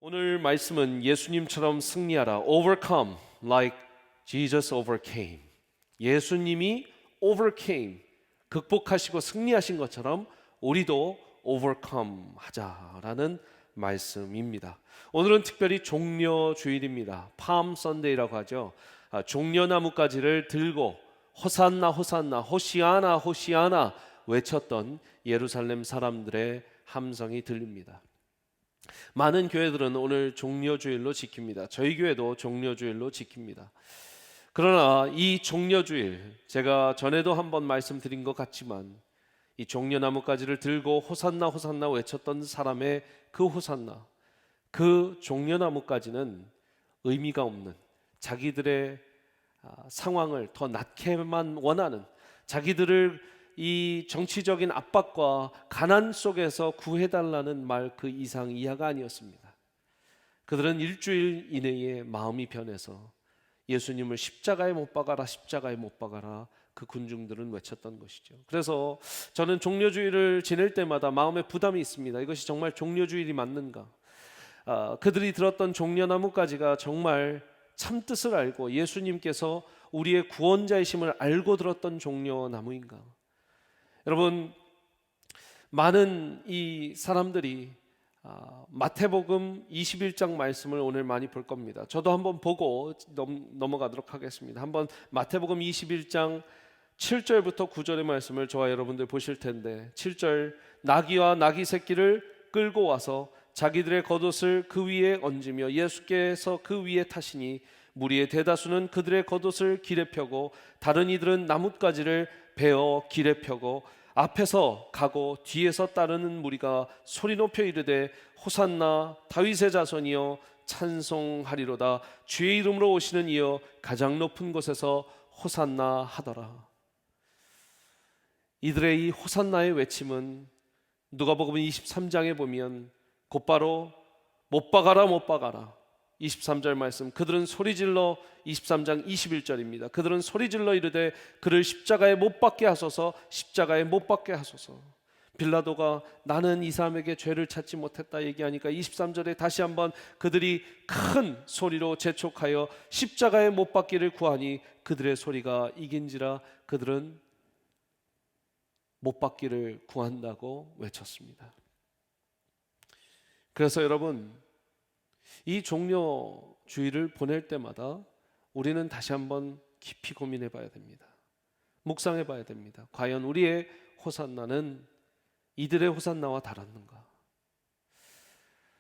오늘 말씀은 예수님처럼 승리하라, overcome like Jesus overcame. 예수님이 overcame, 극복하시고 승리하신 것처럼 우리도 overcome 하자라는 말씀입니다. 오늘은 특별히 종려주일입니다. palm sunday라고 하죠. 종려나무가지를 들고 호산나 호산나 호시아나 호시아나 외쳤던 예루살렘 사람들의 함성이 들립니다. 많은 교회들은 오늘 종려주일로 지킵니다. 저희 교회도 종려주일로 지킵니다. 그러나 이 종려주일, 제가 전에도 한번 말씀드린 것 같지만 이 종려나무가지를 들고 호산나 호산나 외쳤던 사람의 그 호산나, 그 종려나무가지는 의미가 없는, 자기들의 상황을 더 낮게만 원하는, 자기들을 이 정치적인 압박과 가난 속에서 구해달라는 말 그 이상 이하가 아니었습니다. 그들은 일주일 이내에 마음이 변해서 예수님을 십자가에 못 박아라, 십자가에 못 박아라, 그 군중들은 외쳤던 것이죠. 그래서 저는 종려주일을 지낼 때마다 마음에 부담이 있습니다. 이것이 정말 종려주일이 맞는가? 그들이 들었던 종려나무가지가 정말 참뜻을 알고 예수님께서 우리의 구원자이심을 알고 들었던 종려나무인가? 여러분, 많은 이 사람들이 마태복음 21장 말씀을 오늘 많이 볼 겁니다. 저도 한번 보고 넘어가도록 하겠습니다. 한번 마태복음 21장 7절부터 9절의 말씀을 저와 여러분들 보실 텐데, 7절, 나귀와 나귀 새끼를 끌고 와서 자기들의 겉옷을 그 위에 얹으며 예수께서 그 위에 타시니 무리의 대다수는 그들의 겉옷을 길에 펴고 다른 이들은 나뭇가지를 베어 길에 펴고 앞에서 가고 뒤에서 따르는 무리가 소리 높여 이르되 호산나 다윗의 자손이여 찬송하리로다, 주의 이름으로 오시는 이여 가장 높은 곳에서 호산나 하더라. 이들의 이 호산나의 외침은 누가복음 23장에 보면 곧바로 못 박아라 못 박아라, 23절 말씀, 그들은 소리질러, 23장 21절입니다. 그들은 소리질러 이르되 그를 십자가에 못 박게 하소서, 십자가에 못 박게 하소서. 빌라도가 나는 이 사람에게 죄를 찾지 못했다 얘기하니까 23절에 다시 한번 그들이 큰 소리로 재촉하여 십자가에 못 박기를 구하니 그들의 소리가 이긴지라 그들은 못 박기를 구한다고 외쳤습니다. 그래서 여러분, 이 종려주일을 보낼 때마다 우리는 다시 한번 깊이 고민해 봐야 됩니다. 묵상해 봐야 됩니다. 과연 우리의 호산나는 이들의 호산나와 다랐는가?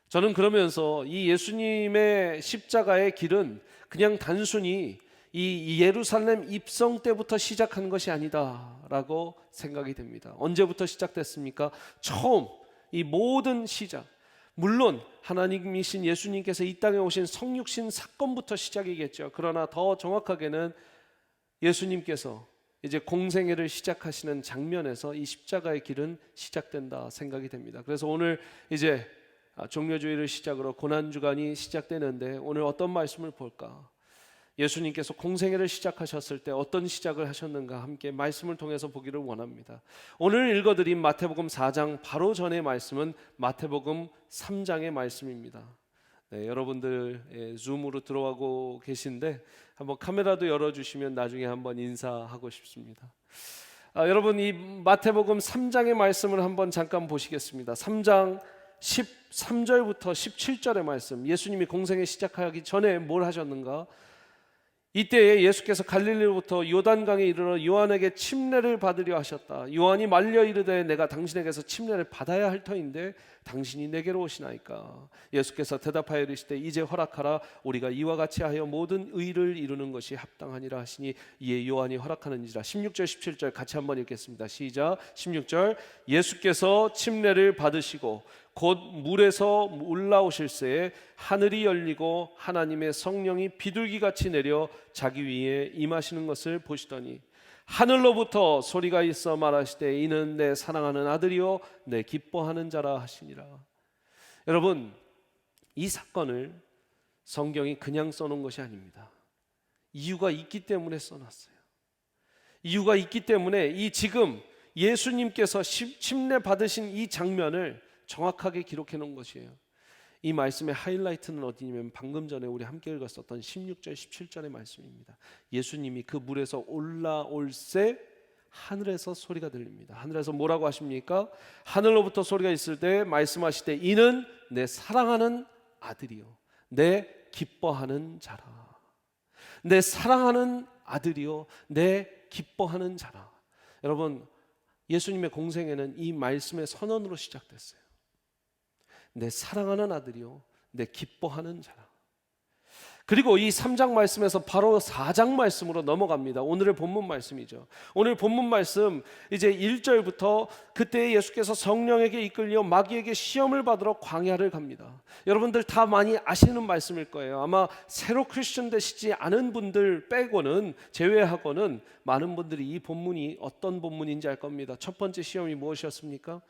저는 그러면서 이 예수님의 십자가의 길은 그냥 단순히 이 예루살렘 입성 때부터 시작한 것이 아니다라고 생각이 됩니다. 언제부터 시작됐습니까? 처음, 이 모든 시작, 물론 하나님이신 예수님께서 이 땅에 오신 성육신 사건부터 시작이겠죠. 그러나 더 정확하게는 예수님께서 이제 공생애를 시작하시는 장면에서 이 십자가의 길은 시작된다 생각이 됩니다. 그래서 오늘 이제 종려주일을 시작으로 고난주간이 시작되는데 오늘 어떤 말씀을 볼까? 예수님께서 공생애를 시작하셨을 때 어떤 시작을 하셨는가 함께 말씀을 통해서 보기를 원합니다. 오늘 읽어드린 마태복음 4장 바로 전의 말씀은 마태복음 3장의 말씀입니다. 네, 여러분들 줌으로 들어가고 계신데 한번 카메라도 열어주시면 나중에 한번 인사하고 싶습니다. 여러분, 이 마태복음 3장의 말씀을 한번 잠깐 보시겠습니다. 3장 13절부터 17절의 말씀, 예수님이 공생애 시작하기 전에 뭘 하셨는가? 이때에 예수께서 갈릴리로부터 요단강에 이르러 요한에게 침례를 받으려 하셨다. 요한이 말려 이르되 내가 당신에게서 침례를 받아야 할 터인데 당신이 내게로 오시나이까? 예수께서 대답하여 이르시되 이제 허락하라. 우리가 이와 같이 하여 모든 의를 이루는 것이 합당하니라 하시니 이에 요한이 허락하는지라. 16절 17절 같이 한번 읽겠습니다. 시작. 16절, 예수께서 침례를 받으시고 곧 물에서 올라오실새에 하늘이 열리고 하나님의 성령이 비둘기같이 내려 자기 위에 임하시는 것을 보시더니 하늘로부터 소리가 있어 말하시되 이는 내 사랑하는 아들이요 내 기뻐하는 자라 하시니라. 여러분, 이 사건을 성경이 그냥 써놓은 것이 아닙니다. 이유가 있기 때문에 써놨어요. 이유가 있기 때문에 이 지금 예수님께서 침례 받으신 이 장면을 정확하게 기록해 놓은 것이에요. 이 말씀의 하이라이트는 어디냐면 방금 전에 우리 함께 읽었었던 16절 17절의 말씀입니다. 예수님이 그 물에서 올라올 새 하늘에서 소리가 들립니다. 하늘에서 뭐라고 하십니까? 하늘로부터 소리가 있을 때 말씀하시되 이는 내 사랑하는 아들이요 내 기뻐하는 자라. 내 사랑하는 아들이요 내 기뻐하는 자라. 여러분, 예수님의 공생애는 이 말씀의 선언으로 시작됐어요. 내 사랑하는 아들이요 내 기뻐하는 자라. 그리고 이 3장 말씀에서 바로 4장 말씀으로 넘어갑니다. 오늘의 본문 말씀이죠. 오늘 본문 말씀 이제 1절부터 그때 예수께서 성령에게 이끌려 마귀에게 시험을 받으러 광야를 갑니다. 여러분들 다 많이 아시는 말씀일 거예요. 아마 새로 크리스천 되시지 않은 분들 빼고는, 제외하고는 많은 분들이 이 본문이 어떤 본문인지 알 겁니다. 첫 번째 시험이 무엇이었습니까?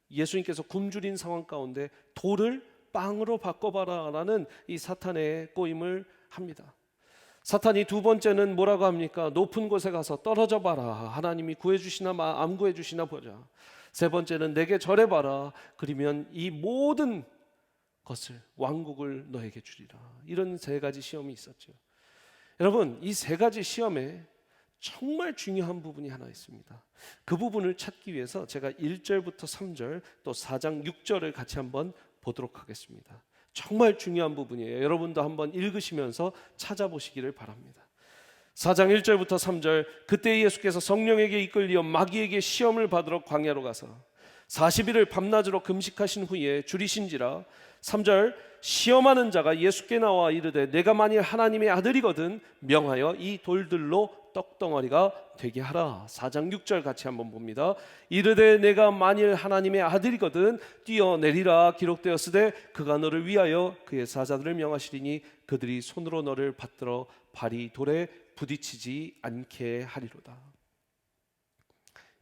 예수님께서 굶주린 상황 가운데 돌을 빵으로 바꿔봐라 라는 이 사탄의 꼬임을 합니다. 사탄이 두 번째는 뭐라고 합니까? 높은 곳에 가서 떨어져 봐라. 하나님이 구해주시나 안 구해주시나 보자. 세 번째는 내게 절해봐라. 그러면 이 모든 것을, 왕국을 너에게 주리라. 이런 세 가지 시험이 있었죠. 여러분, 이 세 가지 시험에 정말 중요한 부분이 하나 있습니다. 그 부분을 찾기 위해서 제가 1절부터 3절 또 4장 6절을 같이 한번 보도록 하겠습니다. 정말 중요한 부분이에요. 여러분도 한번 읽으시면서 찾아보시기를 바랍니다. 4장 1절부터 3절 그때 예수께서 성령에게 이끌려 마귀에게 시험을 받으러 광야로 가서 40일을 밤낮으로 금식하신 후에 줄이신지라. 3절 시험하는 자가 예수께 나와 이르되 내가 만일 하나님의 아들이거든 명하여 이 돌들로 떡덩어리가 되게 하라. 4장 6절 같이 한번 봅니다. 이르되 내가 만일 하나님의 아들이거든 뛰어내리라. 기록되었으되 그가 너를 위하여 그의 사자들을 명하시리니 그들이 손으로 너를 받들어 발이 돌에 부딪히지 않게 하리로다.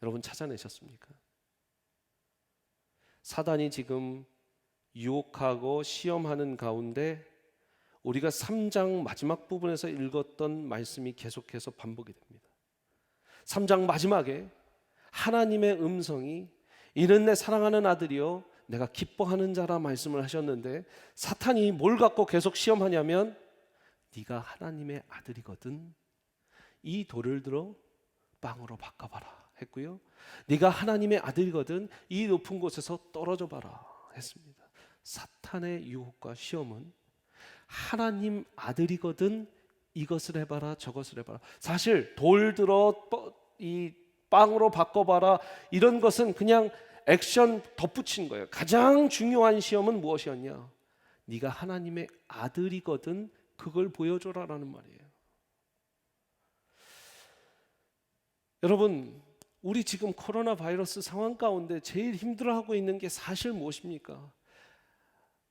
여러분 찾아내셨습니까? 사단이 지금 유혹하고 시험하는 가운데 우리가 3장 마지막 부분에서 읽었던 말씀이 계속해서 반복이 됩니다. 3장 마지막에 하나님의 음성이 이는 내 사랑하는 아들이요 내가 기뻐하는 자라 말씀을 하셨는데, 사탄이 뭘 갖고 계속 시험하냐면 네가 하나님의 아들이거든 이 돌을 들어 빵으로 바꿔봐라 했고요, 네가 하나님의 아들이거든 이 높은 곳에서 떨어져 봐라 했습니다. 사탄의 유혹과 시험은 하나님 아들이거든 이것을 해봐라 저것을 해봐라. 사실 돌 들어 이 빵으로 바꿔봐라 이런 것은 그냥 액션 덧붙인 거예요. 가장 중요한 시험은 무엇이었냐? 네가 하나님의 아들이거든 그걸 보여줘라라는 말이에요. 여러분, 우리 지금 코로나 바이러스 상황 가운데 제일 힘들어하고 있는 게 사실 무엇입니까?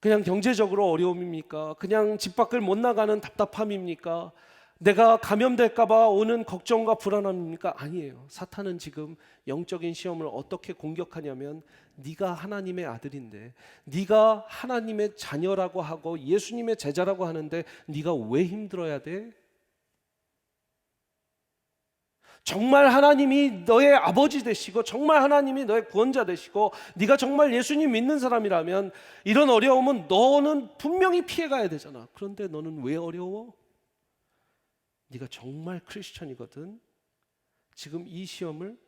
그냥 경제적으로 어려움입니까? 그냥 집 밖을 못 나가는 답답함입니까? 내가 감염될까 봐 오는 걱정과 불안함입니까? 아니에요. 사탄은 지금 영적인 시험을 어떻게 공격하냐면 네가 하나님의 아들인데, 네가 하나님의 자녀라고 하고 예수님의 제자라고 하는데 네가 왜 힘들어야 돼? 정말 하나님이 너의 아버지 되시고 정말 하나님이 너의 구원자 되시고 네가 정말 예수님 믿는 사람이라면 이런 어려움은 너는 분명히 피해가야 되잖아. 그런데 너는 왜 어려워? 네가 정말 크리스천이거든. 지금 이 시험을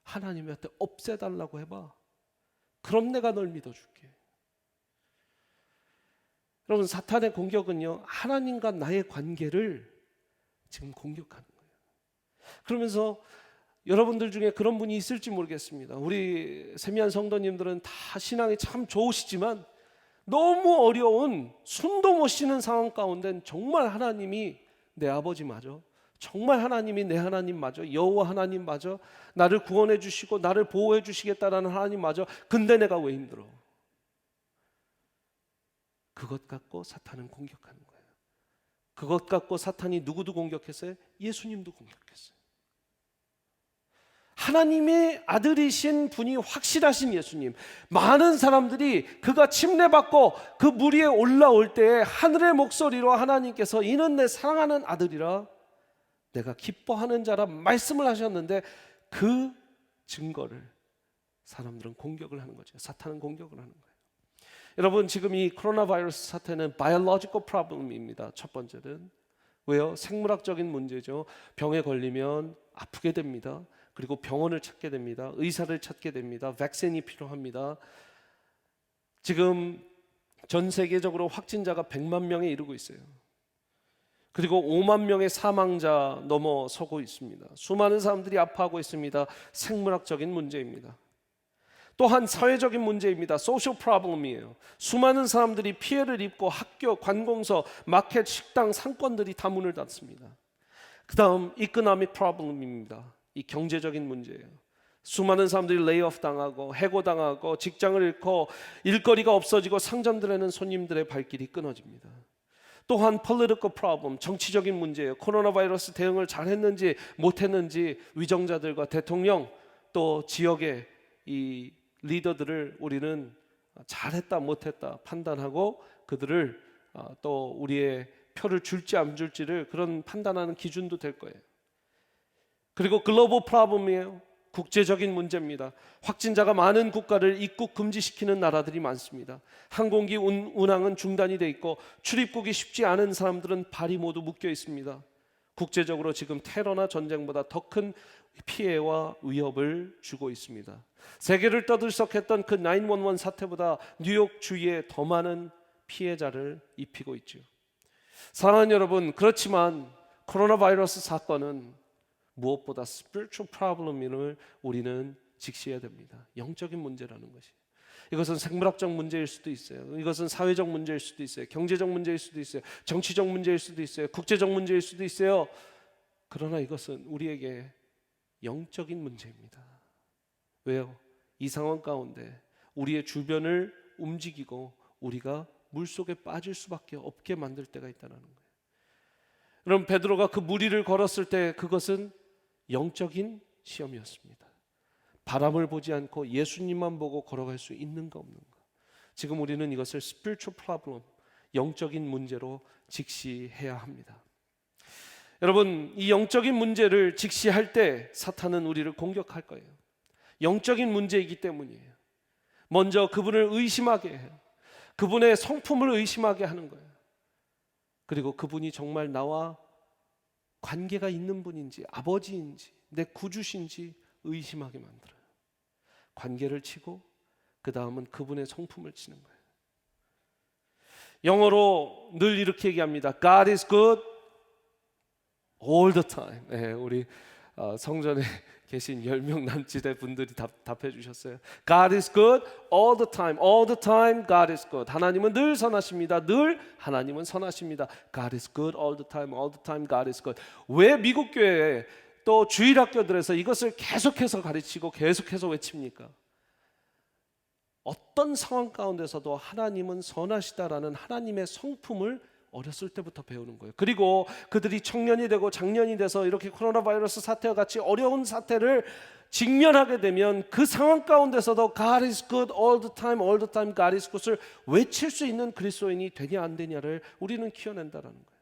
하나님한테 없애달라고 해봐. 그럼 내가 널 믿어줄게. 여러분, 사탄의 공격은요 하나님과 나의 관계를 지금 공격하는 거예요. 그러면서 여러분들 중에 그런 분이 있을지 모르겠습니다. 우리 세미한 성도님들은 다 신앙이 참 좋으시지만 너무 어려운 숨도 못 쉬는 상황 가운데 정말 하나님이 내 아버지 맞아, 정말 하나님이 내 하나님 맞아, 여호와 하나님 맞아, 나를 구원해 주시고 나를 보호해 주시겠다라는 하나님 맞아. 근데 내가 왜 힘들어? 그것 갖고 사탄은 공격하는 거예요. 그것 갖고 사탄이 누구도 공격했어요? 예수님도 공격했어요. 하나님의 아들이신 분이 확실하신 예수님, 많은 사람들이 그가 침례받고 그 물 위에 올라올 때 하늘의 목소리로 하나님께서 이는 내 사랑하는 아들이라 내가 기뻐하는 자라 말씀을 하셨는데 그 증거를 사람들은 공격을 하는 거죠. 사탄은 공격을 하는 거예요. 여러분, 지금 이 코로나 바이러스 사태는 biological problem입니다. 첫 번째는 왜요? 생물학적인 문제죠. 병에 걸리면 아프게 됩니다. 그리고 병원을 찾게 됩니다. 의사를 찾게 됩니다. 백신이 필요합니다. 지금 전 세계적으로 확진자가 100만 명에 이르고 있어요. 그리고 5만 명의 사망자 넘어서고 있습니다. 수많은 사람들이 아파하고 있습니다. 생물학적인 문제입니다. 또한 사회적인 문제입니다. 소셜 프로블럼이에요. 수많은 사람들이 피해를 입고 학교, 관공서, 마켓, 식당, 상권들이 다 문을 닫습니다. 그 다음 이코노믹 프로블럼입니다. 이 경제적인 문제예요. 수많은 사람들이 레이오프 당하고 해고당하고 직장을 잃고 일거리가 없어지고 상점들에는 손님들의 발길이 끊어집니다. 또한 political problem, 정치적인 문제예요. 코로나 바이러스 대응을 잘했는지 못했는지 위정자들과 대통령 또 지역의 이 리더들을 우리는 잘했다 못했다 판단하고 그들을 또 우리의 표를 줄지 안 줄지를 그런 판단하는 기준도 될 거예요. 그리고 글로벌 프로블럼이에요. 국제적인 문제입니다. 확진자가 많은 국가를 입국 금지시키는 나라들이 많습니다. 항공기 운항은 중단이 돼 있고 출입국이 쉽지 않은 사람들은 발이 모두 묶여 있습니다. 국제적으로 지금 테러나 전쟁보다 더 큰 피해와 위협을 주고 있습니다. 세계를 떠들썩했던 그 911 사태보다 뉴욕 주위에 더 많은 피해자를 입히고 있죠. 사랑하는 여러분, 그렇지만 코로나 바이러스 사건은 무엇보다 spiritual problem을 우리는 직시해야 됩니다. 영적인 문제라는 것이. 이것은 생물학적 문제일 수도 있어요. 이것은 사회적 문제일 수도 있어요. 경제적 문제일 수도 있어요. 정치적 문제일 수도 있어요. 국제적 문제일 수도 있어요. 그러나 이것은 우리에게 영적인 문제입니다. 왜요? 이 상황 가운데 우리의 주변을 움직이고 우리가 물속에 빠질 수밖에 없게 만들 때가 있다는 거예요. 여러분, 베드로가 그 무리를 걸었을 때 그것은 영적인 시험이었습니다. 바람을 보지 않고 예수님만 보고 걸어갈 수 있는가 없는가. 지금 우리는 이것을 spiritual problem, 영적인 문제로 직시해야 합니다. 여러분, 이 영적인 문제를 직시할 때 사탄은 우리를 공격할 거예요. 영적인 문제이기 때문이에요. 먼저 그분을 의심하게 해요. 그분의 성품을 의심하게 하는 거예요. 그리고 그분이 정말 나와 관계가 있는 분인지, 아버지인지, 내 구주신지 의심하게 만들어요. 관계를 치고 그 다음은 그분의 성품을 치는 거예요. 영어로 늘 이렇게 얘기합니다. God is good all the time. 네, 우리 성전에 계신 10명 남짓의 분들이 답해 주셨어요. God is good all the time. All the time God is good. 하나님은 늘 선하십니다. 늘 하나님은 선하십니다. God is good all the time. All the time God is good. 왜 미국 교회에 또 주일학교들에서 이것을 계속해서 가르치고 계속해서 외칩니까? 어떤 상황 가운데서도 하나님은 선하시다라는 하나님의 성품을 어렸을 때부터 배우는 거예요. 그리고 그들이 청년이 되고 장년이 돼서 이렇게 코로나 바이러스 사태와 같이 어려운 사태를 직면하게 되면 그 상황 가운데서도 God is good all the time, all the time God is good을 외칠 수 있는 그리스도인이 되냐 안 되냐를 우리는 키워낸다는 거예요.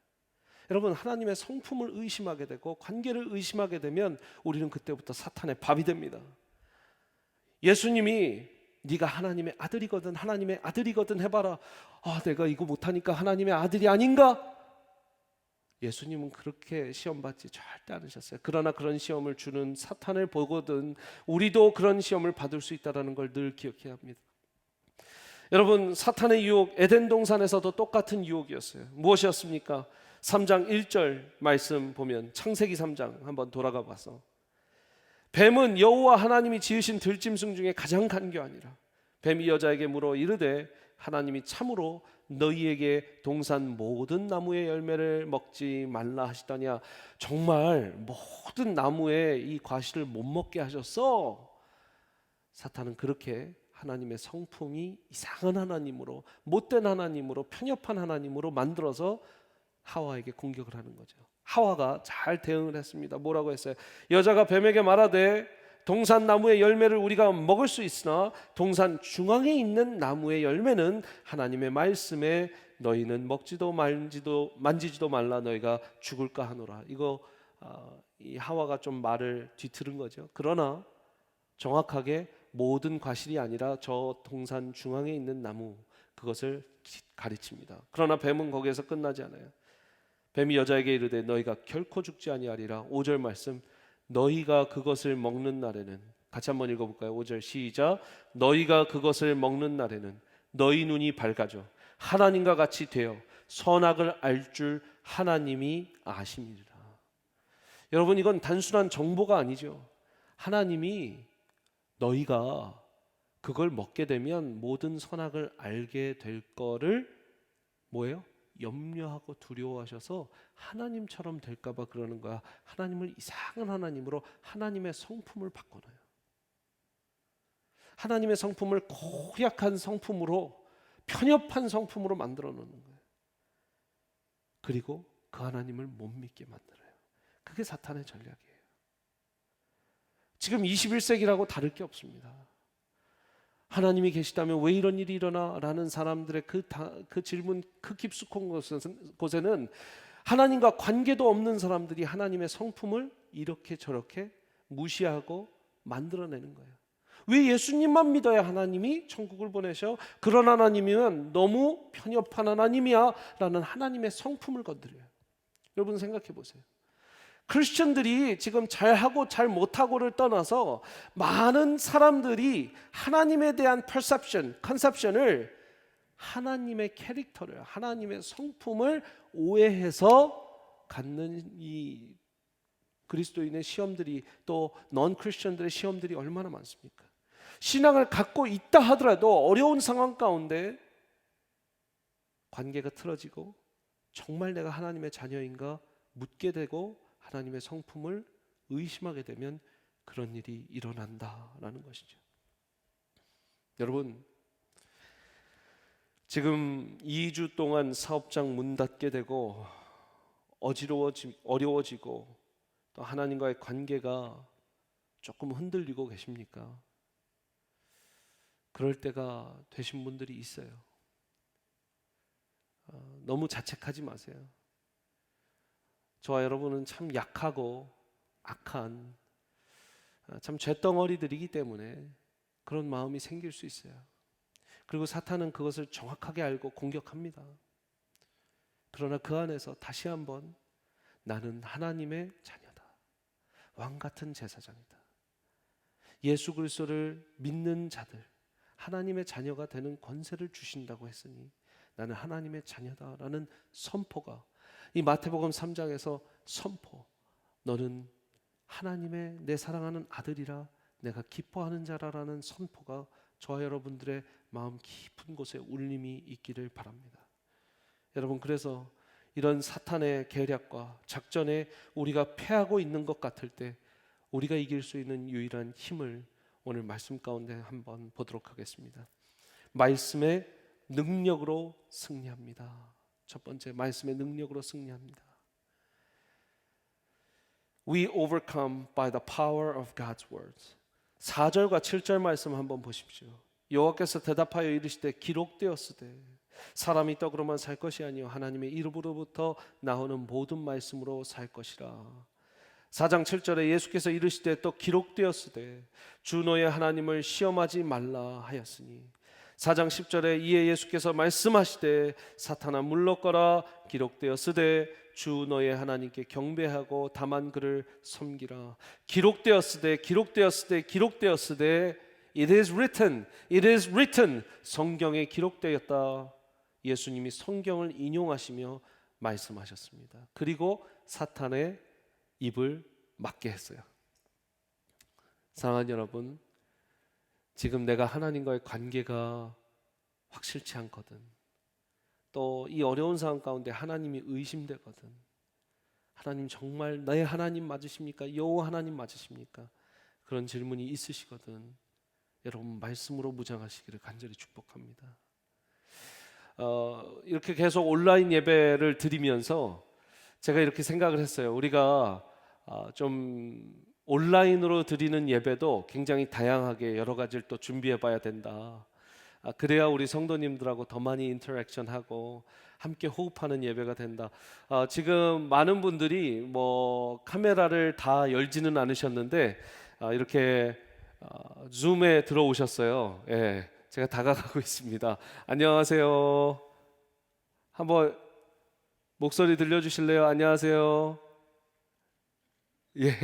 여러분, 하나님의 성품을 의심하게 되고 관계를 의심하게 되면 우리는 그때부터 사탄의 밥이 됩니다. 예수님이 네가 하나님의 아들이거든, 하나님의 아들이거든 해봐라. 내가 이거 못하니까 하나님의 아들이 아닌가? 예수님은 그렇게 시험 받지 절대 않으셨어요. 그러나 그런 시험을 주는 사탄을 보거든 우리도 그런 시험을 받을 수 있다는 걸 늘 기억해야 합니다. 여러분, 사탄의 유혹, 에덴 동산에서도 똑같은 유혹이었어요. 무엇이었습니까? 3장 1절 말씀 보면, 창세기 3장 한번 돌아가 봐서, 뱀은 여호와 하나님이 지으신 들짐승 중에 가장 간교하니라. 뱀이 여자에게 물어 이르되 하나님이 참으로 너희에게 동산 모든 나무의 열매를 먹지 말라 하시더냐. 정말 모든 나무의 이 과실을 못 먹게 하셨어? 사탄은 그렇게 하나님의 성품이 이상한 하나님으로, 못된 하나님으로, 편협한 하나님으로 만들어서 하와에게 공격을 하는 거죠. 하와가 잘 대응을 했습니다. 뭐라고 했어요? 여자가 뱀에게 말하되 동산 나무의 열매를 우리가 먹을 수 있으나 동산 중앙에 있는 나무의 열매는 하나님의 말씀에 너희는 먹지도 만지지도 말라 너희가 죽을까 하노라. 이거 이 하와가 좀 말을 뒤틀은 거죠. 그러나 정확하게 모든 과실이 아니라 저 동산 중앙에 있는 나무, 그것을 가르칩니다. 그러나 뱀은 거기에서 끝나지 않아요. 뱀이 여자에게 이르되 너희가 결코 죽지 아니하리라. 5절 말씀, 너희가 그것을 먹는 날에는, 같이 한번 읽어볼까요? 5절 시작. 너희가 그것을 먹는 날에는 너희 눈이 밝아져 하나님과 같이 되어 선악을 알 줄 하나님이 아심이라. 여러분, 이건 단순한 정보가 아니죠. 하나님이 너희가 그걸 먹게 되면 모든 선악을 알게 될 거를 뭐예요? 염려하고 두려워하셔서 하나님처럼 될까 봐 그러는 거야. 하나님을 이상한 하나님으로, 하나님의 성품을 바꿔놔요. 하나님의 성품을 고약한 성품으로, 편협한 성품으로 만들어 놓는 거예요. 그리고 그 하나님을 못 믿게 만들어요. 그게 사탄의 전략이에요. 지금 21세기라고 다를 게 없습니다. 하나님이 계시다면 왜 이런 일이 일어나? 라는 사람들의 그 질문, 그 깊숙한 곳에는 하나님과 관계도 없는 사람들이 하나님의 성품을 이렇게 저렇게 무시하고 만들어내는 거예요. 왜 예수님만 믿어야 하나님이 천국을 보내셔? 그런 하나님이면 너무 편협한 하나님이야 라는 하나님의 성품을 건드려요. 여러분 생각해 보세요. 크리스천들이 지금 잘하고 잘 못하고를 떠나서 많은 사람들이 하나님에 대한 perception, 컨셉션을, 하나님의 캐릭터를, 하나님의 성품을 오해해서 갖는 이 그리스도인의 시험들이, 또 넌 크리스천들의 시험들이 얼마나 많습니까? 신앙을 갖고 있다 하더라도 어려운 상황 가운데 관계가 틀어지고 정말 내가 하나님의 자녀인가 묻게 되고 하나님의 성품을 의심하게 되면 그런 일이 일어난다라는 것이죠. 여러분, 지금 2주 동안 사업장 문 닫게 되고 어려워지고 또 하나님과의 관계가 조금 흔들리고 계십니까? 그럴 때가 되신 분들이 있어요. 너무 자책하지 마세요. 저와 여러분은 참 약하고 악한 참 쇳덩어리들이기 때문에 그런 마음이 생길 수 있어요. 그리고 사탄은 그것을 정확하게 알고 공격합니다. 그러나 그 안에서 다시 한번 나는 하나님의 자녀다, 왕 같은 제사장이다, 예수 그리스도를 믿는 자들 하나님의 자녀가 되는 권세를 주신다고 했으니 나는 하나님의 자녀다라는 선포가, 이 마태복음 3장에서 선포, 너는 하나님의 내 사랑하는 아들이라 내가 기뻐하는 자라라는 선포가 저와 여러분들의 마음 깊은 곳에 울림이 있기를 바랍니다. 여러분, 그래서 이런 사탄의 계략과 작전에 우리가 패하고 있는 것 같을 때 우리가 이길 수 있는 유일한 힘을 오늘 말씀 가운데 한번 보도록 하겠습니다. 말씀의 능력으로 승리합니다. 첫 번째, 말씀의 능력으로 승리합니다. We overcome by the power of God's words. 4절과 7절 말씀 한번 보십시오. 여호와께서 대답하여 이르시되 기록되었으되 사람이 떡으로만 살 것이 아니요 하나님의 이름으로부터 나오는 모든 말씀으로 살 것이라. 4장 7절에 예수께서 이르시되 또 기록되었으되 주 너의 하나님을 시험하지 말라 하였으니, 4장 10절에 이에 예수께서 말씀하시되 사탄아 물러거라, 기록되었으되 주 너의 하나님께 경배하고 다만 그를 섬기라. 기록되었으되 It is written, it is written. 성경에 기록되었다. 예수님이 성경을 인용하시며 말씀하셨습니다. 그리고 사탄의 입을 막게 했어요. 사랑하는 여러분, 지금 내가 하나님과의 관계가 확실치 않거든, 또 이 어려운 상황 가운데 하나님이 의심되거든, 하나님 정말 나의 하나님 맞으십니까? 여호와 하나님 맞으십니까? 그런 질문이 있으시거든, 여러분 말씀으로 무장하시기를 간절히 축복합니다. 이렇게 계속 온라인 예배를 드리면서 제가 이렇게 생각을 했어요. 우리가 좀 온라인으로 드리는 예배도 굉장히 다양하게 여러 가지를 또 준비해 봐야 된다. 그래야 우리 성도님들하고 더 많이 인터랙션하고 함께 호흡하는 예배가 된다. 지금 많은 분들이 뭐 카메라를 다 열지는 않으셨는데 이렇게 줌에 들어오셨어요. 예, 제가 다가가고 있습니다. 안녕하세요. 한번 목소리 들려주실래요? 안녕하세요. 예.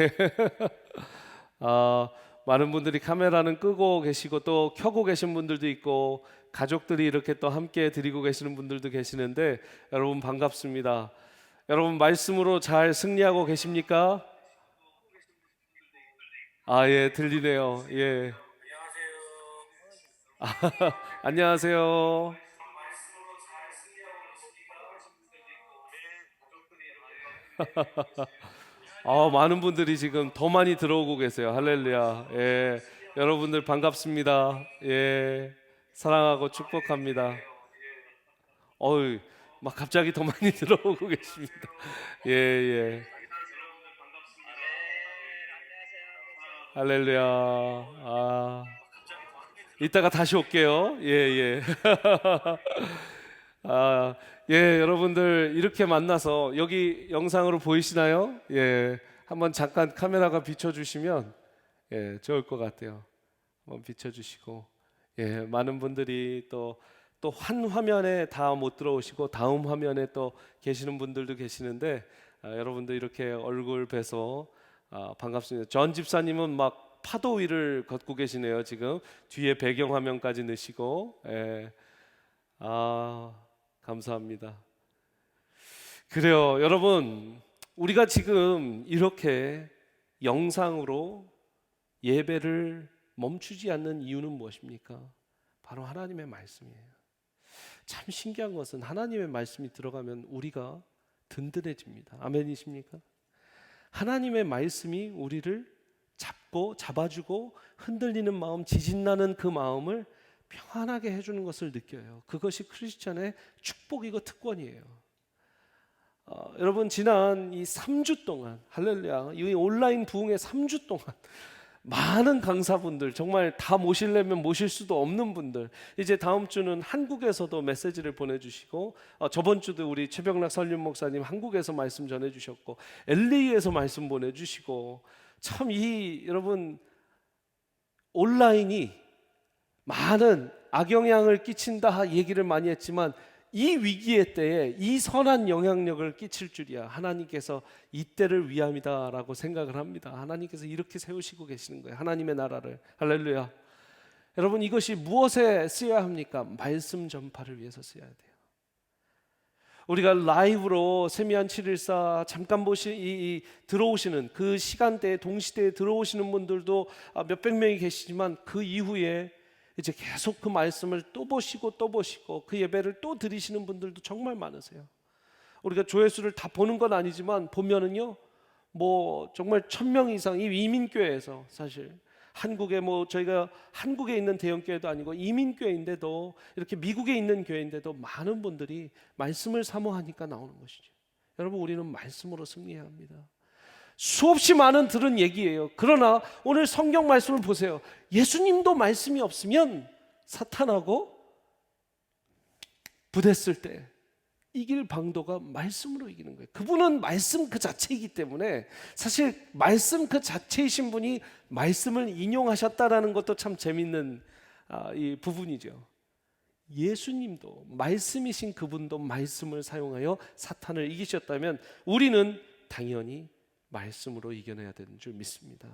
많은 분들이 카메라는 끄고 계시고 또 켜고 계신 분들도 있고 가족들이 이렇게 또 함께 드리고 계시는 분들도 계시는데 여러분 반갑습니다. 여러분 말씀으로 잘 승리하고 계십니까? 예, 들리네요. 예. 안녕하세요. 많은 분들이 지금 더 많이 들어오고 계세요. 할렐루야. 예. 여러분들 반갑습니다. 예. 사랑하고 축복합니다. 어이, 막 갑자기 더 많이 들어오고 계십니다. 예, 예. 할렐루야. 이따가 다시 올게요. 예, 예. 아, 예, 여러분들 이렇게 만나서 여기 영상으로 보이시나요? 예. 한번 잠깐 카메라가 비춰 주시면 예, 좋을 것 같아요. 한번 비춰 주시고. 예, 많은 분들이 또 한 화면에 다 못 들어오시고 다음 화면에 또 계시는 분들도 계시는데 여러분들 이렇게 얼굴 뵈서 반갑습니다. 전 집사님은 막 파도 위를 걷고 계시네요. 지금 뒤에 배경 화면까지 넣으시고 예. 감사합니다. 그래요, 여러분 우리가 지금 이렇게 영상으로 예배를 멈추지 않는 이유는 무엇입니까? 바로 하나님의 말씀이에요. 참 신기한 것은 하나님의 말씀이 들어가면 우리가 든든해집니다. 아멘이십니까? 하나님의 말씀이 우리를 잡아주고 흔들리는 마음, 지진나는 그 마음을 평안하게 해주는 것을 느껴요. 그것이 크리스찬의 축복이고 특권이에요. 여러분 지난 이 3주 동안 할렐루야 이 온라인 부흥의 3주 동안 많은 강사분들 정말 다 모시려면 모실 수도 없는 분들 이제 다음 주는 한국에서도 메시지를 보내주시고 저번 주도 우리 최병락 설륜 목사님 한국에서 말씀 전해주셨고 LA에서 말씀 보내주시고 참 여러분 온라인이 많은 악영향을 끼친다 얘기를 많이 했지만 이 위기의 때에 이 선한 영향력을 끼칠 줄이야 하나님께서 이때를 위함이다라고 생각을 합니다. 하나님께서 이렇게 세우시고 계시는 거예요. 하나님의 나라를. 할렐루야. 여러분 이것이 무엇에 쓰여야 합니까? 말씀 전파를 위해서 써야 돼요. 우리가 라이브로 세미한 714 잠깐 들어오시는 그 시간대에 동시대에 들어오시는 분들도 몇백 명이 계시지만 그 이후에 이제 계속 그 말씀을 또 보시고 그 예배를 또 드리시는 분들도 정말 많으세요. 우리가 조회수를 다 보는 건 아니지만 보면은요 뭐 정말 1000명 이상 이 이민교회에서 사실 한국에 저희가 한국에 있는 대형교회도 아니고 이민교회인데도 이렇게 미국에 있는 교회인데도 많은 분들이 말씀을 사모하니까 나오는 것이죠. 여러분 우리는 말씀으로 승리해야 합니다. 수없이 많은 들은 얘기예요. 그러나 오늘 성경 말씀을 보세요. 예수님도 말씀이 없으면 사탄하고 부댔을 때 이길 방도가 말씀으로 이기는 거예요. 그분은 말씀 그 자체이기 때문에 사실 말씀 그 자체이신 분이 말씀을 인용하셨다라는 것도 참 재밌는 이 부분이죠. 예수님도 말씀이신 그분도 말씀을 사용하여 사탄을 이기셨다면 우리는 당연히 말씀으로 이겨내야 되는 줄 믿습니다.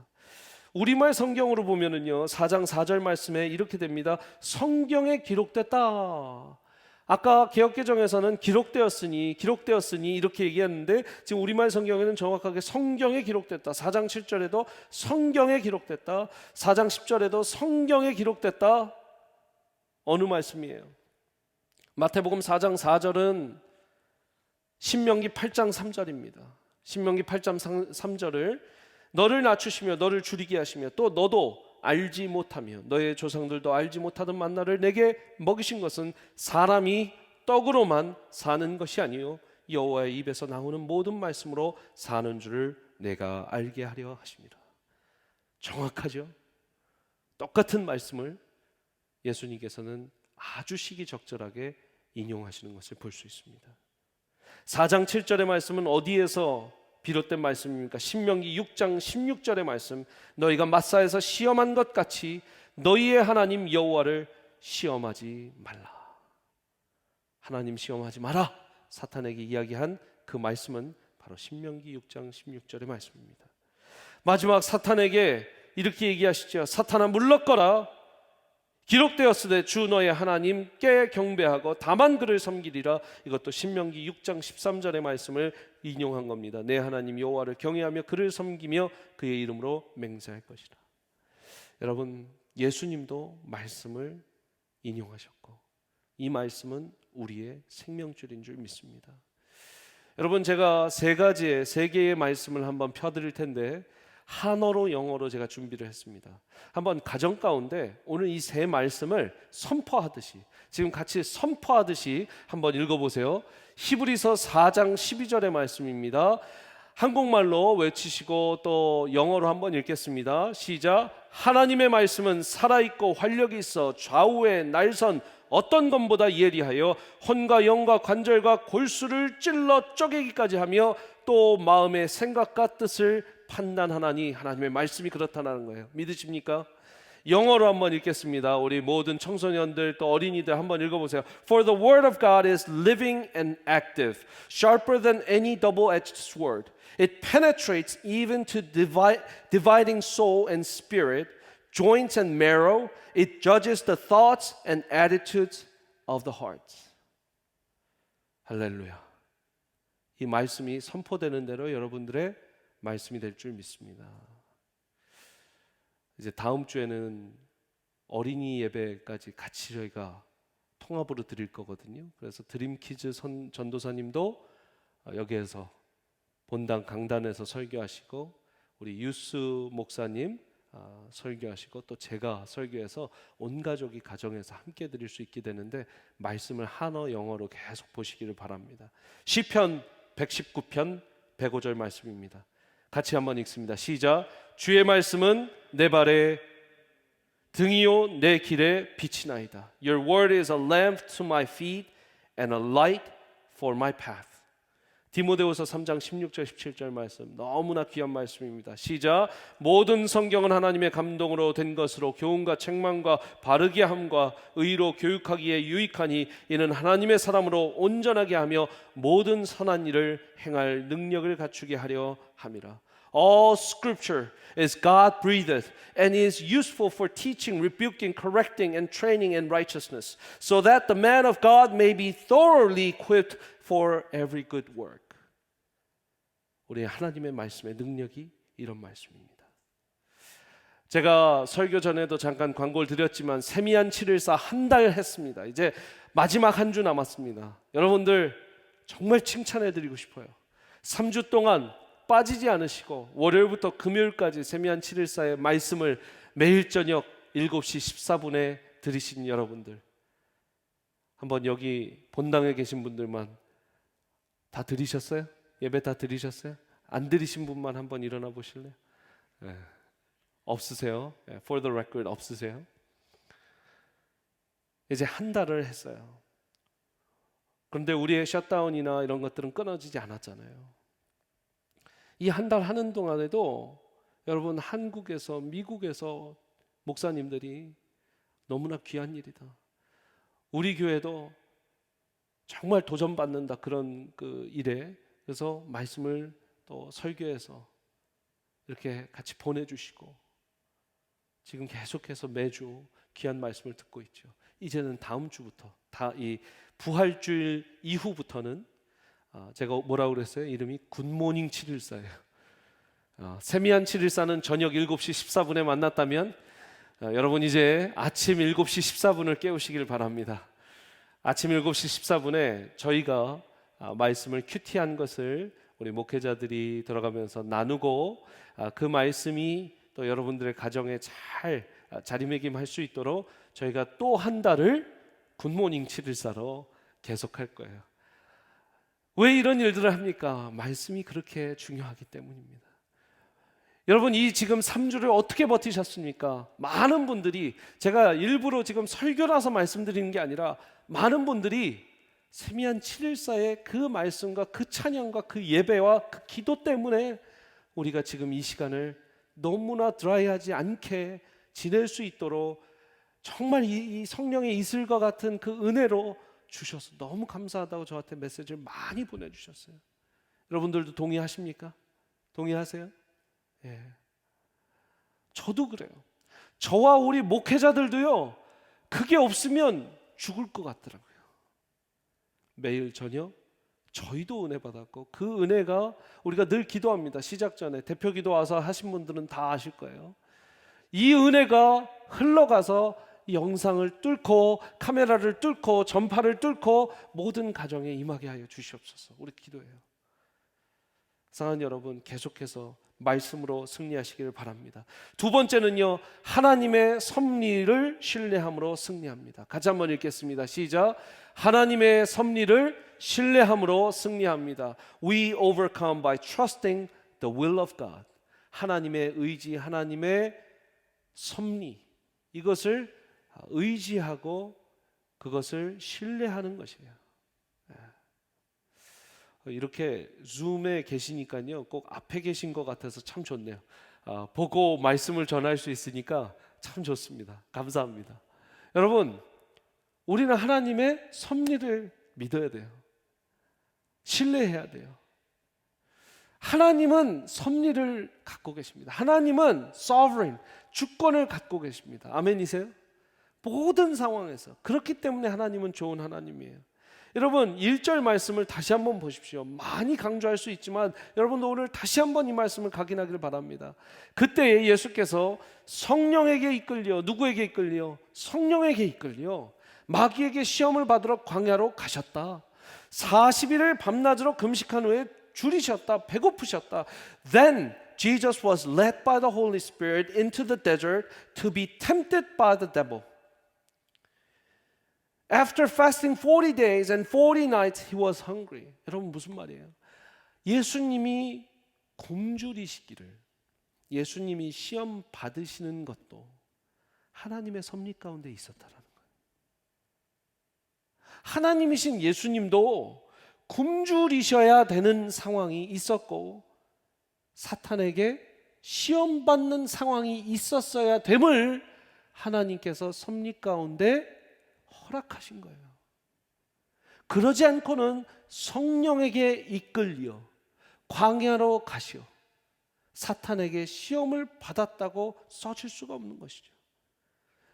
우리말 성경으로 보면은요 4장 4절 말씀에 이렇게 됩니다. 성경에 기록됐다. 아까 개역개정에서는 기록되었으니 이렇게 얘기했는데 지금 우리말 성경에는 정확하게 성경에 기록됐다. 4장 7절에도 성경에 기록됐다. 4장 10절에도 성경에 기록됐다. 어느 말씀이에요? 마태복음 4장 4절은 신명기 8장 3절입니다. 신명기 8장 3절을 너를 낮추시며 너를 줄이게 하시며 또 너도 알지 못하며 너의 조상들도 알지 못하던 만나를 내게 먹이신 것은 사람이 떡으로만 사는 것이 아니요 여호와의 입에서 나오는 모든 말씀으로 사는 줄을 내가 알게 하려 하십니다. 정확하죠? 똑같은 말씀을 예수님께서는 아주 시기적절하게 인용하시는 것을 볼 수 있습니다. 4장 7절의 말씀은 어디에서 비롯된 말씀입니까? 신명기 6장 16절의 말씀 너희가 마사에서 시험한 것 같이 너희의 하나님 여호와를 시험하지 말라. 하나님 시험하지 마라. 사탄에게 이야기한 그 말씀은 바로 신명기 6장 16절의 말씀입니다. 마지막 사탄에게 이렇게 얘기하시죠. 사탄아 물러거라. 기록되었으되 주 너의 하나님께 경배하고 다만 그를 섬기리라. 이것도 신명기 6장 13절의 말씀을 인용한 겁니다. 내 하나님 여호와를 경외하며 그를 섬기며 그의 이름으로 맹세할 것이라. 여러분, 예수님도 말씀을 인용하셨고 이 말씀은 우리의 생명줄인 줄 믿습니다. 여러분, 제가 세 개의 말씀을 한번 펴드릴 텐데 한어로 영어로 제가 준비를 했습니다. 한번 가정 가운데 오늘 이 세 말씀을 선포하듯이, 지금 같이 선포하듯이 한번 읽어보세요. 히브리서 4장 12절의 말씀입니다. 한국말로 외치시고 또 영어로 한번 읽겠습니다. 시작. 하나님의 말씀은 살아있고 활력이 있어 좌우의 날선 어떤 것보다 예리하여 혼과 영과 관절과 골수를 찔러 쪼개기까지 하며 또 마음의 생각과 뜻을 판단하나니, 하나님의 말씀이 그렇다는 거예요. 믿으십니까? 영어로 한번 읽겠습니다. 우리 모든 청소년들 또 어린이들 한번 읽어보세요. For the word of God is living and active, sharper than any double-edged sword. It penetrates even to dividing soul and spirit, joints and marrow. It judges the thoughts and attitudes of the heart. 할렐루야. 이 말씀이 선포되는 대로 여러분들의 말씀이 될 줄 믿습니다. 이제 다음 주에는 어린이 예배까지 같이 저희가 통합으로 드릴 거거든요. 그래서 드림키즈 전도사님도 여기에서 본당 강단에서 설교하시고, 우리 유스 목사님 설교하시고, 또 제가 설교해서 온 가족이 가정에서 함께 드릴 수 있게 되는데 말씀을 한어 영어로 계속 보시기를 바랍니다. 시편 119편 105절 말씀입니다. 같이 한번 읽습니다. 시작. 주의 말씀은 내 발에 등이요 내 길에 빛이나이다. Your word is a lamp to my feet and a light for my path. 디모데후서 3장 16절 17절 말씀, 너무나 귀한 말씀입니다. 시작. 모든 성경은 하나님의 감동으로 된 것으로 교훈과 책망과 바르게 함과 의로 교육하기에 유익하니 이는 하나님의 사람으로 온전하게 하며 모든 선한 일을 행할 능력을 갖추게 하려 함이라. All scripture is God-breathed and is useful for teaching, rebuking, correcting, and training in righteousness, so that the man of God may be thoroughly equipped for every good work. 우리 하나님의 말씀의 능력이 이런 말씀입니다. 제가 설교 전에도 잠깐 광고를 드렸지만 세미한 714 한 달 했습니다. 이제 마지막 한 주 남았습니다. 여러분들 정말 칭찬해드리고 싶어요. 3주 동안 빠지지 않으시고 월요일부터 금요일까지 세미한 714의 말씀을 매일 저녁 7시 14분에 들으신 여러분들, 한번 여기 본당에 계신 분들만 다 들으셨어요? 예배 다 들으셨어요? 안 들으신 분만 한번 일어나 보실래요? 네. 없으세요? For the record 없으세요? 이제 한 달을 했어요. 그런데 우리의 셧다운이나 이런 것들은 끊어지지 않았잖아요. 이 한 달 하는 동안에도 여러분, 한국에서 미국에서 목사님들이 너무나 귀한 일이다. 우리 교회도 정말 도전받는다, 그런 그 일에. 그래서 말씀을 또 설교해서 이렇게 같이 보내주시고 지금 계속해서 매주 귀한 말씀을 듣고 있죠. 이제는 다음 주부터 다 이 부활주일 이후부터는 제가 뭐라고 그랬어요? 이름이 굿모닝 714예요. 세미한 714는 저녁 7시 14분에 만났다면 여러분 이제 아침 7시 14분을 깨우시길 바랍니다. 아침 7시 14분에 저희가 말씀을 큐티한 것을 우리 목회자들이 들어가면서 나누고 그 말씀이 또 여러분들의 가정에 잘 자리매김할 수 있도록 저희가 또 한 달을 굿모닝 714로 계속할 거예요. 왜 이런 일들을 합니까? 말씀이 그렇게 중요하기 때문입니다. 여러분, 이 지금 3주를 어떻게 버티셨습니까? 많은 분들이, 제가 일부러 지금 설교라서 말씀드리는 게 아니라 많은 분들이 세미한 714의 그 말씀과 그 찬양과 그 예배와 그 기도 때문에 우리가 지금 이 시간을 너무나 드라이하지 않게 지낼 수 있도록 정말 이 성령의 이슬과 같은 그 은혜로 주셔서 너무 감사하다고 저한테 메시지를 많이 보내주셨어요. 여러분들도 동의하십니까? 동의하세요? 예. 저도 그래요. 저와 우리 목회자들도요, 그게 없으면 죽을 것 같더라고요. 매일 저녁 저희도 은혜 받았고, 그 은혜가 우리가 늘 기도합니다. 시작 전에 대표 기도 와서 하신 분들은 다 아실 거예요. 이 은혜가 흘러가서 영상을 뚫고 카메라를 뚫고 전파를 뚫고 모든 가정에 임하게 하여 주시옵소서. 우리 기도해요. 사랑하는 여러분, 계속해서 말씀으로 승리하시기를 바랍니다. 두 번째는요, 하나님의 섭리를 신뢰함으로 승리합니다. 같이 한번 읽겠습니다. 시작. 하나님의 섭리를 신뢰함으로 승리합니다. We overcome by trusting the will of God. 하나님의 의지, 하나님의 섭리, 이것을 의지하고 그것을 신뢰하는 것이에요. 이렇게 줌에 계시니까요, 꼭 앞에 계신 것 같아서 참 좋네요. 보고 말씀을 전할 수 있으니까 참 좋습니다. 감사합니다. 여러분, 우리는 하나님의 섭리를 믿어야 돼요. 신뢰해야 돼요. 하나님은 섭리를 갖고 계십니다. 하나님은 sovereign, 주권을 갖고 계십니다. 아멘이세요? 모든 상황에서. 그렇기 때문에 하나님은 좋은 하나님이에요. 여러분, 1절 말씀을 다시 한번 보십시오. 많이 강조할 수 있지만 여러분도 오늘 다시 한번 이 말씀을 각인하기를 바랍니다. 그때 예수께서 성령에게 이끌려, 누구에게 이끌려? 성령에게 이끌려 마귀에게 시험을 받으러 광야로 가셨다. 40일을 밤낮으로 금식한 후에 줄이셨다. 배고프셨다. Then Jesus was led by the Holy Spirit into the desert to be tempted by the devil. After fasting 40 days and 40 nights, he was hungry. 여러분, 무슨 말이에요? 예수님이 굶주리시기를, 예수님이 시험 받으시는 것도 하나님의 섭리 가운데 있었다라는 거예요. 하나님이신 예수님도 굶주리셔야 되는 상황이 있었고, 사탄에게 시험받는 상황이 있었어야 됨을 하나님께서 섭리 가운데 허락하신 거예요. 그러지 않고는 성령에게 이끌려 광야로 가시어 사탄에게 시험을 받았다고 써질 수가 없는 것이죠.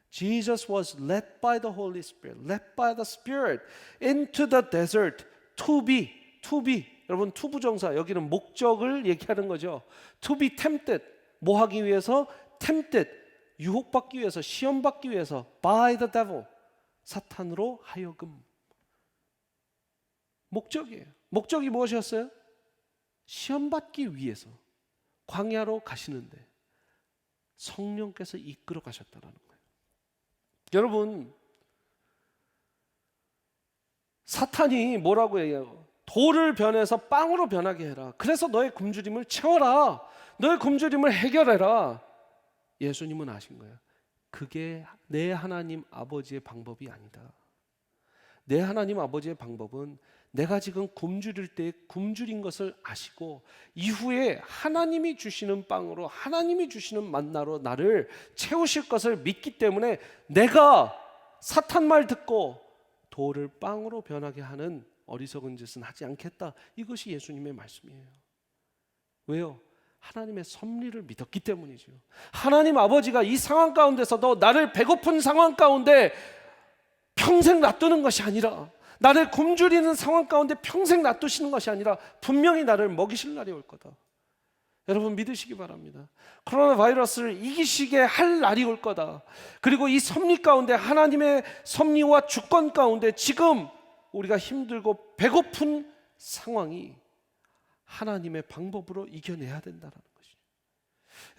Jesus was led by the Holy Spirit, led by the Spirit into the desert to be. 여러분, to 부정사, 여기는 목적을 얘기하는 거죠. To be tempted, 뭐 하기 위해서? tempted, 유혹받기 위해서, 시험받기 위해서 by the devil, 사탄으로 하여금. 목적이에요. 목적이 무엇이었어요? 시험받기 위해서 광야로 가시는데 성령께서 이끌어 가셨다는 거예요. 여러분, 사탄이 뭐라고 해요? 돌을 변해서 빵으로 변하게 해라. 그래서 너의 굶주림을 채워라. 너의 굶주림을 해결해라. 예수님은 아신 거예요. 그게 내 하나님 아버지의 방법이 아니다. 내 하나님 아버지의 방법은 내가 지금 굶주릴 때 굶주린 것을 아시고 이후에 하나님이 주시는 빵으로, 하나님이 주시는 만나로 나를 채우실 것을 믿기 때문에 내가 사탄 말 듣고 돌을 빵으로 변하게 하는 어리석은 짓은 하지 않겠다. 이것이 예수님의 말씀이에요. 왜요? 하나님의 섭리를 믿었기 때문이죠. 하나님 아버지가 이 상황 가운데서도 나를 배고픈 상황 가운데 평생 놔두는 것이 아니라, 나를 굶주리는 상황 가운데 평생 놔두시는 것이 아니라 분명히 나를 먹이실 날이 올 거다. 여러분, 믿으시기 바랍니다. 코로나 바이러스를 이기시게 할 날이 올 거다. 그리고 이 섭리 가운데, 하나님의 섭리와 주권 가운데 지금 우리가 힘들고 배고픈 상황이 하나님의 방법으로 이겨내야 된다는 것이죠.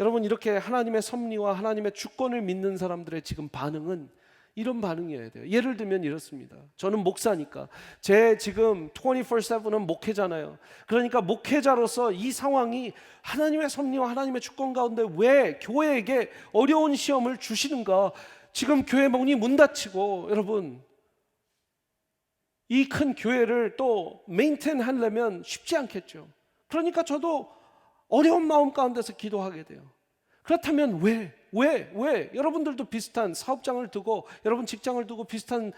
여러분, 이렇게 하나님의 섭리와 하나님의 주권을 믿는 사람들의 지금 반응은 이런 반응이어야 돼요. 예를 들면 이렇습니다. 저는 목사니까 제 지금 24/7은 목회잖아요. 그러니까 목회자로서 이 상황이 하나님의 섭리와 하나님의 주권 가운데 왜 교회에게 어려운 시험을 주시는가. 지금 교회 문이 문 닫히고, 여러분, 이 큰 교회를 또 메인테인 하려면 쉽지 않겠죠. 그러니까 저도 어려운 마음 가운데서 기도하게 돼요. 그렇다면 왜? 왜? 여러분들도 비슷한 사업장을 두고 여러분 직장을 두고 비슷한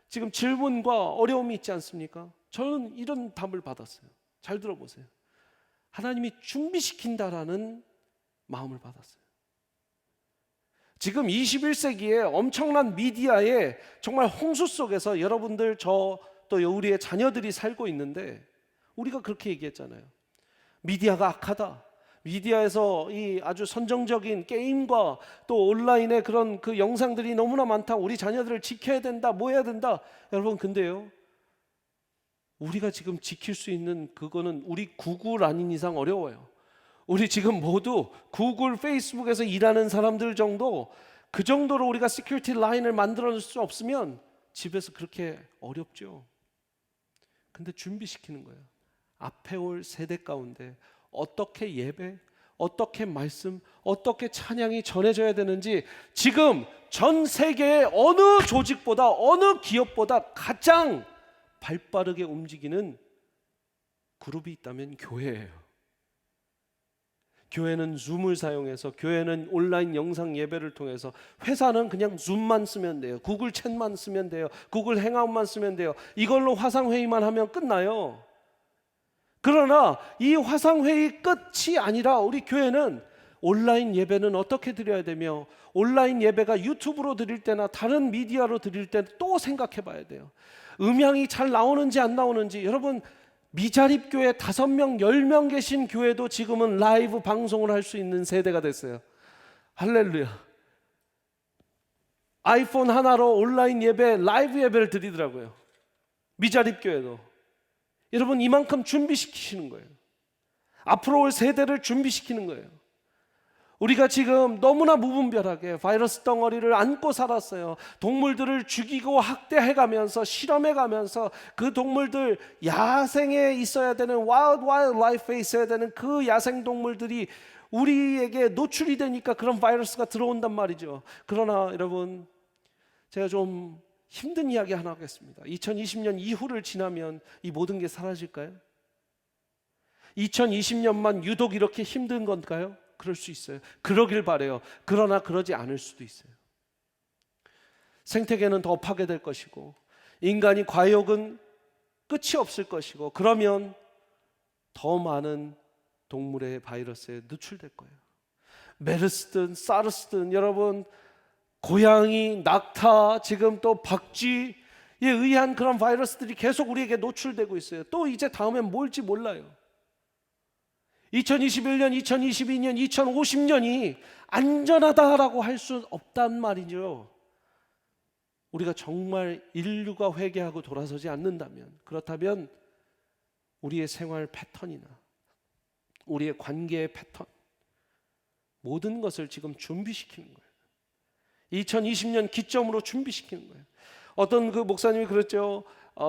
지금 질문과 어려움이 있지 않습니까? 저는 이런 답을 받았어요. 잘 들어보세요. 하나님이 준비시킨다라는 마음을 받았어요. 지금 21세기에 엄청난 미디어의 정말 홍수 속에서 여러분들 저 또 우리의 자녀들이 살고 있는데 우리가 그렇게 얘기했잖아요. 미디어가 악하다. 미디어에서 이 아주 선정적인 게임과 또 온라인의 그런 그 영상들이 너무나 많다. 우리 자녀들을 지켜야 된다. 뭐 해야 된다. 여러분 근데요. 우리가 지금 지킬 수 있는 그거는 우리 구글 아닌 이상 어려워요. 우리 지금 모두 구글, 페이스북에서 일하는 사람들 정도 그 정도로 우리가 시큐리티 라인을 만들어 수 없으면 집에서 그렇게 어렵죠. 근데 준비시키는 거예요. 앞에 올 세대 가운데 어떻게 예배, 어떻게 말씀, 어떻게 찬양이 전해져야 되는지 지금 전 세계의 어느 조직보다 어느 기업보다 가장 발빠르게 움직이는 그룹이 있다면 교회예요. 교회는 줌을 사용해서, 교회는 온라인 영상 예배를 통해서, 회사는 그냥 줌만 쓰면 돼요. 구글 챗만 쓰면 돼요. 구글 행아웃만 쓰면 돼요. 이걸로 화상회의만 하면 끝나요. 그러나 이 화상회의 끝이 아니라 우리 교회는 온라인 예배는 어떻게 드려야 되며, 온라인 예배가 유튜브로 드릴 때나 다른 미디어로 드릴 때 또 생각해 봐야 돼요. 음향이 잘 나오는지 안 나오는지. 여러분 미자립 교회 5명, 10명 계신 교회도 지금은 라이브 방송을 할 수 있는 세대가 됐어요. 할렐루야. 아이폰 하나로 온라인 예배, 라이브 예배를 드리더라고요. 미자립 교회도. 여러분 이만큼 준비시키시는 거예요. 앞으로 올 세대를 준비시키는 거예요. 우리가 지금 너무나 무분별하게 바이러스 덩어리를 안고 살았어요. 동물들을 죽이고 학대해가면서 실험해가면서 그 동물들 야생에 있어야 되는 와일드 라이프에 있어야 되는 그 야생 동물들이 우리에게 노출이 되니까 그런 바이러스가 들어온단 말이죠. 그러나 여러분 제가 좀 힘든 이야기 하나 하겠습니다. 2020년 이후를 지나면 이 모든 게 사라질까요? 2020년만 유독 이렇게 힘든 건가요? 그럴 수 있어요. 그러길 바래요. 그러나 그러지 않을 수도 있어요. 생태계는 더 파괴될 것이고 인간이 과욕은 끝이 없을 것이고 그러면 더 많은 동물의 바이러스에 노출될 거예요. 메르스든 사르스든 여러분 고양이, 낙타, 지금 또 박쥐에 의한 그런 바이러스들이 계속 우리에게 노출되고 있어요. 또 이제 다음엔 뭘지 몰라요. 2021년, 2022년, 2050년이 안전하다라고 할 수 없단 말이죠. 우리가 정말 인류가 회개하고 돌아서지 않는다면, 그렇다면 우리의 생활 패턴이나 우리의 관계의 패턴 모든 것을 지금 준비시키는 거예요. 2020년 기점으로 준비시키는 거예요. 어떤 그 목사님이 그랬죠.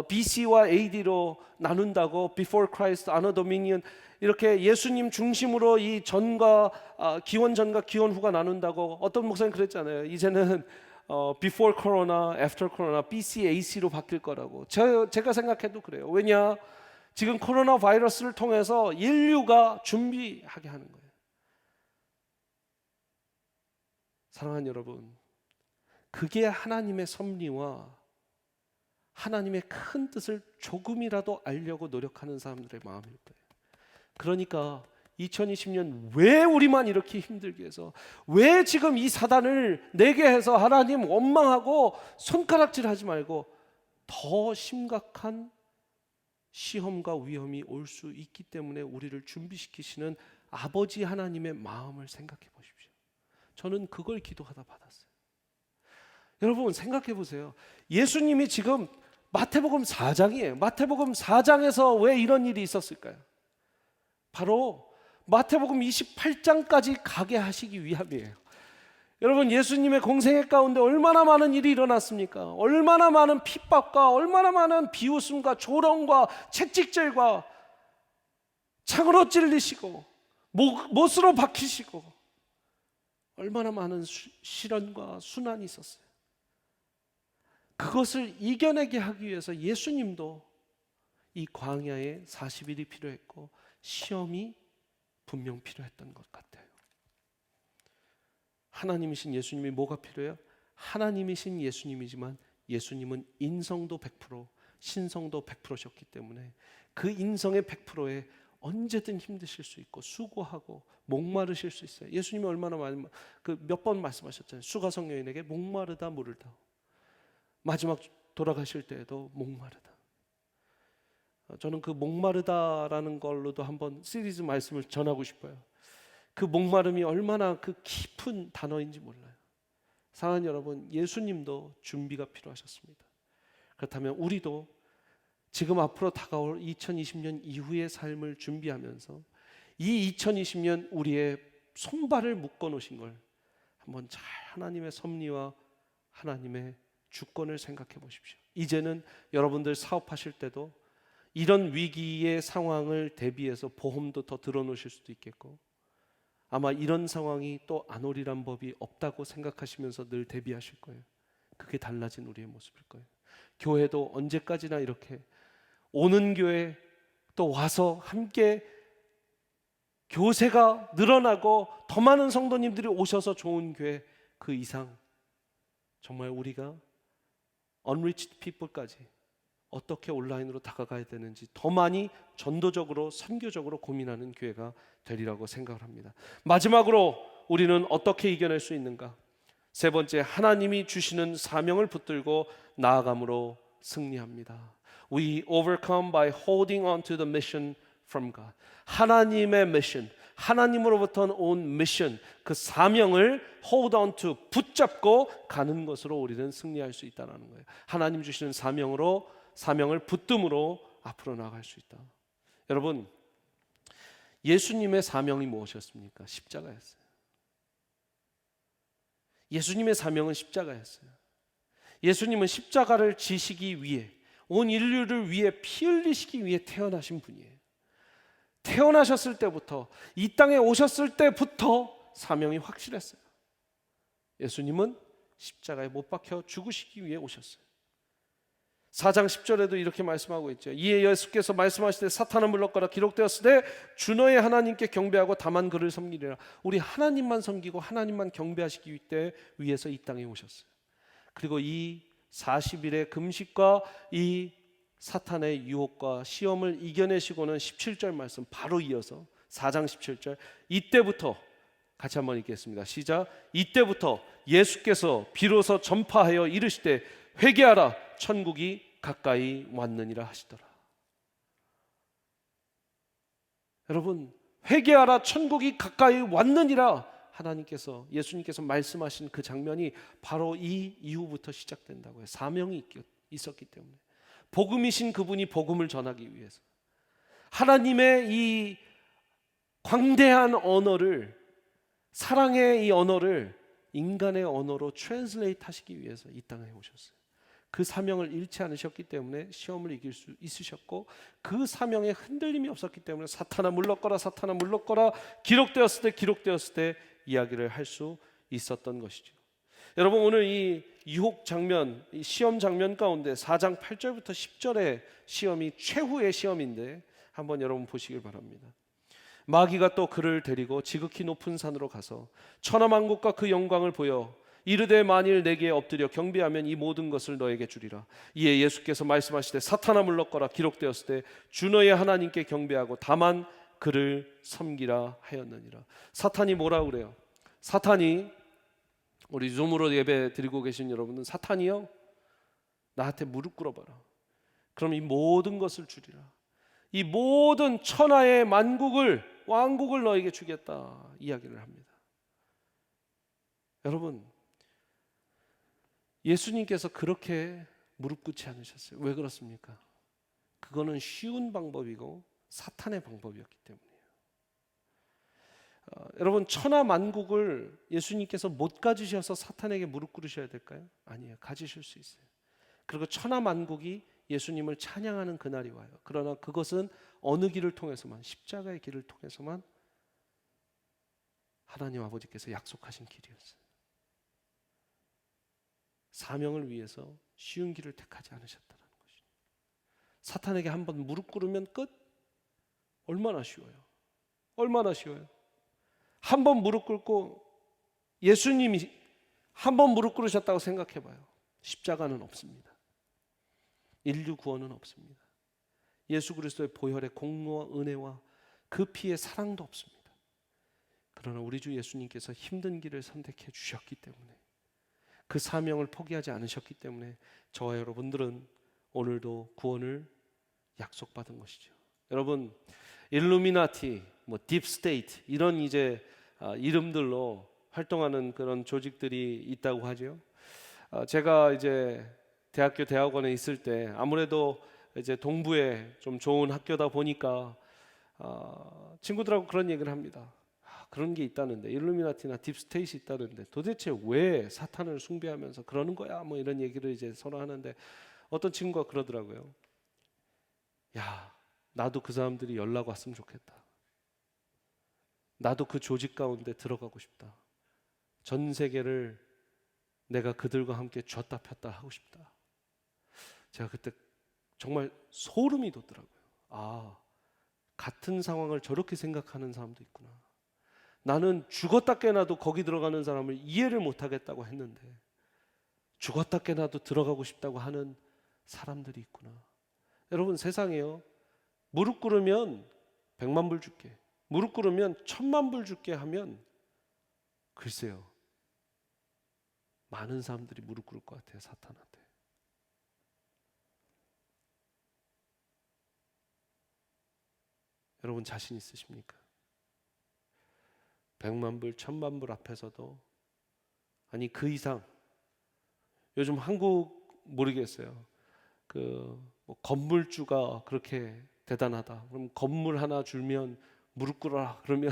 BC와 AD로 나눈다고, Before Christ, Anno Dominion, 이렇게 예수님 중심으로 이 전과 기원 전과 기원 후가 나눈다고. 어떤 목사님 그랬잖아요. 이제는 Before Corona, After Corona, BC, AC로 바뀔 거라고. 제가 생각해도 그래요. 왜냐? 지금 코로나 바이러스를 통해서 인류가 준비하게 하는 거예요. 사랑하는 여러분, 그게 하나님의 섭리와 하나님의 큰 뜻을 조금이라도 알려고 노력하는 사람들의 마음일 거예요. 그러니까 2020년 왜 우리만 이렇게 힘들게 해서, 왜 지금 이 사단을 내게 해서 하나님 원망하고 손가락질하지 말고 더 심각한 시험과 위험이 올 수 있기 때문에 우리를 준비시키시는 아버지 하나님의 마음을 생각해 보십시오. 저는 그걸 기도하다 받았어요. 여러분 생각해 보세요. 예수님이 지금 마태복음 4장이에요. 마태복음 4장에서 왜 이런 일이 있었을까요? 바로 마태복음 28장까지 가게 하시기 위함이에요. 여러분 예수님의 공생애 가운데 얼마나 많은 일이 일어났습니까? 얼마나 많은 핍박과 얼마나 많은 비웃음과 조롱과 채찍질과 창으로 찔리시고 못으로 박히시고 얼마나 많은 시련과 순환이 있었어요. 그것을 이겨내게 하기 위해서 예수님도 이 광야에 40일이 필요했고 시험이 분명 필요했던 것 같아요. 하나님이신 예수님이 뭐가 필요해요? 하나님이신 예수님이지만 예수님은 인성도 100%, 신성도 100%셨기 때문에 그 인성의 100%에 언제든 힘드실 수 있고 수고하고 목마르실 수 있어요. 예수님이 얼마나 많이 몇 번 말씀하셨잖아요. 수가성 여인에게 목마르다 물을다. 마지막 돌아가실 때에도 목마르다. 저는 그 목마르다라는 걸로도 한번 시리즈 말씀을 전하고 싶어요. 그 목마름이 얼마나 그 깊은 단어인지 몰라요. 사랑하는 여러분, 예수님도 준비가 필요하셨습니다. 그렇다면 우리도 지금 앞으로 다가올 2020년 이후의 삶을 준비하면서 이 2020년 우리의 손발을 묶어 놓으신 걸 한번 잘 하나님의 섭리와 하나님의 주권을 생각해 보십시오. 이제는 여러분들 사업하실 때도 이런 위기의 상황을 대비해서 보험도 더 들어놓으실 수도 있겠고, 아마 이런 상황이 또 안 오리란 법이 없다고 생각하시면서 늘 대비하실 거예요. 그게 달라진 우리의 모습일 거예요. 교회도 언제까지나 이렇게 오는 교회 또 와서 함께 교세가 늘어나고 더 많은 성도님들이 오셔서 좋은 교회, 그 이상 정말 우리가 unreached people까지 어떻게 온라인으로 다가가야 되는지 더 많이 전도적으로 선교적으로 고민하는 교회가 되리라고 생각을 합니다. 마지막으로 우리는 어떻게 이겨낼 수 있는가? 세 번째, 하나님이 주시는 사명을 붙들고 나아감으로 승리합니다. We overcome by holding on to the mission from God. 하나님의 미션, 하나님으로부터 온 미션, 그 사명을 hold on to, 붙잡고 가는 것으로 우리는 승리할 수 있다는 거예요. 하나님 주시는 사명을 붙듦으로 앞으로 나아갈 수 있다. 여러분, 예수님의 사명이 무엇이었습니까? 십자가였어요. 예수님의 사명은 십자가였어요. 예수님은 십자가를 지시기 위해, 온 인류를 위해 피 흘리시기 위해 태어나신 분이에요. 태어나셨을 때부터, 이 땅에 오셨을 때부터 사명이 확실했어요. 예수님은 십자가에 못 박혀 죽으시기 위해 오셨어요. 4장 10절에도 이렇게 말씀하고 있죠. 이에 예수께서 말씀하시되 사탄은 물러가라, 기록되었을 때 주 너의 하나님께 경배하고 다만 그를 섬기리라. 우리 하나님만 섬기고 하나님만 경배하시기 위해서 이 땅에 오셨어요. 그리고 이 40일의 금식과 이 사탄의 유혹과 시험을 이겨내시고는 17절 말씀 바로 이어서 4장 17절, 이때부터 같이 한번 읽겠습니다. 시작. 이때부터 예수께서 비로소 전파하여 이르시되 회개하라, 천국이 가까이 왔느니라 하시더라. 여러분, 회개하라, 천국이 가까이 왔느니라 하나님께서, 예수님께서 말씀하신 그 장면이 바로 이 이후부터 시작된다고요. 사명이 있었기 때문에, 복음이신 그분이 복음을 전하기 위해서 하나님의 이 광대한 언어를, 사랑의 이 언어를 인간의 언어로 트랜슬레이트 하시기 위해서 이 땅에 오셨어요. 그 사명을 잃지 않으셨기 때문에 시험을 이길 수 있으셨고, 그 사명에 흔들림이 없었기 때문에 사탄아 물러거라, 사탄아 물러거라, 기록되었을 때 이야기를 할 수 있었던 것이죠. 여러분, 오늘 이 유혹 장면, 이 시험 장면 가운데 4장 8절부터 10절의 시험이 최후의 시험인데 한번 여러분 보시길 바랍니다. 마귀가 또 그를 데리고 지극히 높은 산으로 가서 천하만국과 그 영광을 보여 이르되 만일 내게 엎드려 경배하면 이 모든 것을 너에게 주리라. 이에 예수께서 말씀하시되 사탄아 물러거라, 기록되었을 때 주 너의 하나님께 경배하고 다만 그를 섬기라 하였느니라. 사탄이 뭐라 그래요? 사탄이, 우리 줌으로 예배 드리고 계신 여러분은, 사탄이요, 나한테 무릎 꿇어봐라, 그럼 이 모든 것을 주리라. 이 모든 천하의 만국을, 왕국을 너에게 주겠다 이야기를 합니다. 여러분, 예수님께서 그렇게 무릎 꿇지 않으셨어요. 왜 그렇습니까? 그거는 쉬운 방법이고 사탄의 방법이었기 때문이에요. 여러분, 천하 만국을 예수님께서 못 가지셔서 사탄에게 무릎 꿇으셔야 될까요? 아니에요. 가지실 수 있어요. 그리고 천하 만국이 예수님을 찬양하는 그날이 와요. 그러나 그것은 어느 길을 통해서만, 십자가의 길을 통해서만 하나님 아버지께서 약속하신 길이었어요. 사명을 위해서 쉬운 길을 택하지 않으셨다는 것이죠. 사탄에게 한번 무릎 꿇으면 끝? 얼마나 쉬워요. 얼마나 쉬워요. 한번 무릎 꿇고 예수님이 한번 무릎 꿇으셨다고 생각해 봐요. 십자가는 없습니다. 인류 구원은 없습니다. 예수 그리스도의 보혈의 공로와 은혜와 그 피의 사랑도 없습니다. 그러나 우리 주 예수님께서 힘든 길을 선택해 주셨기 때문에, 그 사명을 포기하지 않으셨기 때문에 저와 여러분들은 오늘도 구원을 약속받은 것이죠. 여러분, 일루미나티, 딥스테이트 이런 이제 이름들로 활동하는 그런 조직들이 있다고 하죠. 제가 이제 대학원에 있을 때 아무래도 이제 동부에 좀 좋은 학교다 보니까 친구들하고 그런 얘기를 합니다. 그런 게 있다는데, 일루미나티나 딥스테이트 있다는데 도대체 왜 사탄을 숭배하면서 그러는 거야? 뭐 이런 얘기를 이제 서로 하는데, 어떤 친구가 그러더라고요. 야, 나도 그 사람들이 연락 왔으면 좋겠다. 나도 그 조직 가운데 들어가고 싶다. 전 세계를 내가 그들과 함께 쥐었다 폈다 하고 싶다. 제가 그때 정말 소름이 돋더라고요. 아, 같은 상황을 저렇게 생각하는 사람도 있구나. 나는 죽었다 깨나도 거기 들어가는 사람을 이해를 못하겠다고 했는데 죽었다 깨나도 들어가고 싶다고 하는 사람들이 있구나. 여러분, 세상에요, 무릎 꿇으면 100만 불 줄게, 무릎 꿇으면 1000만 불 줄게 하면 글쎄요, 많은 사람들이 무릎 꿇을 것 같아요, 사탄한테. 여러분, 자신 있으십니까? 100만 불, 1000만 불 앞에서도, 아니 그 이상, 요즘 한국 모르겠어요. 뭐 건물주가 그렇게 대단하다. 그럼 건물 하나 줄면 무릎 꿇어라. 그러면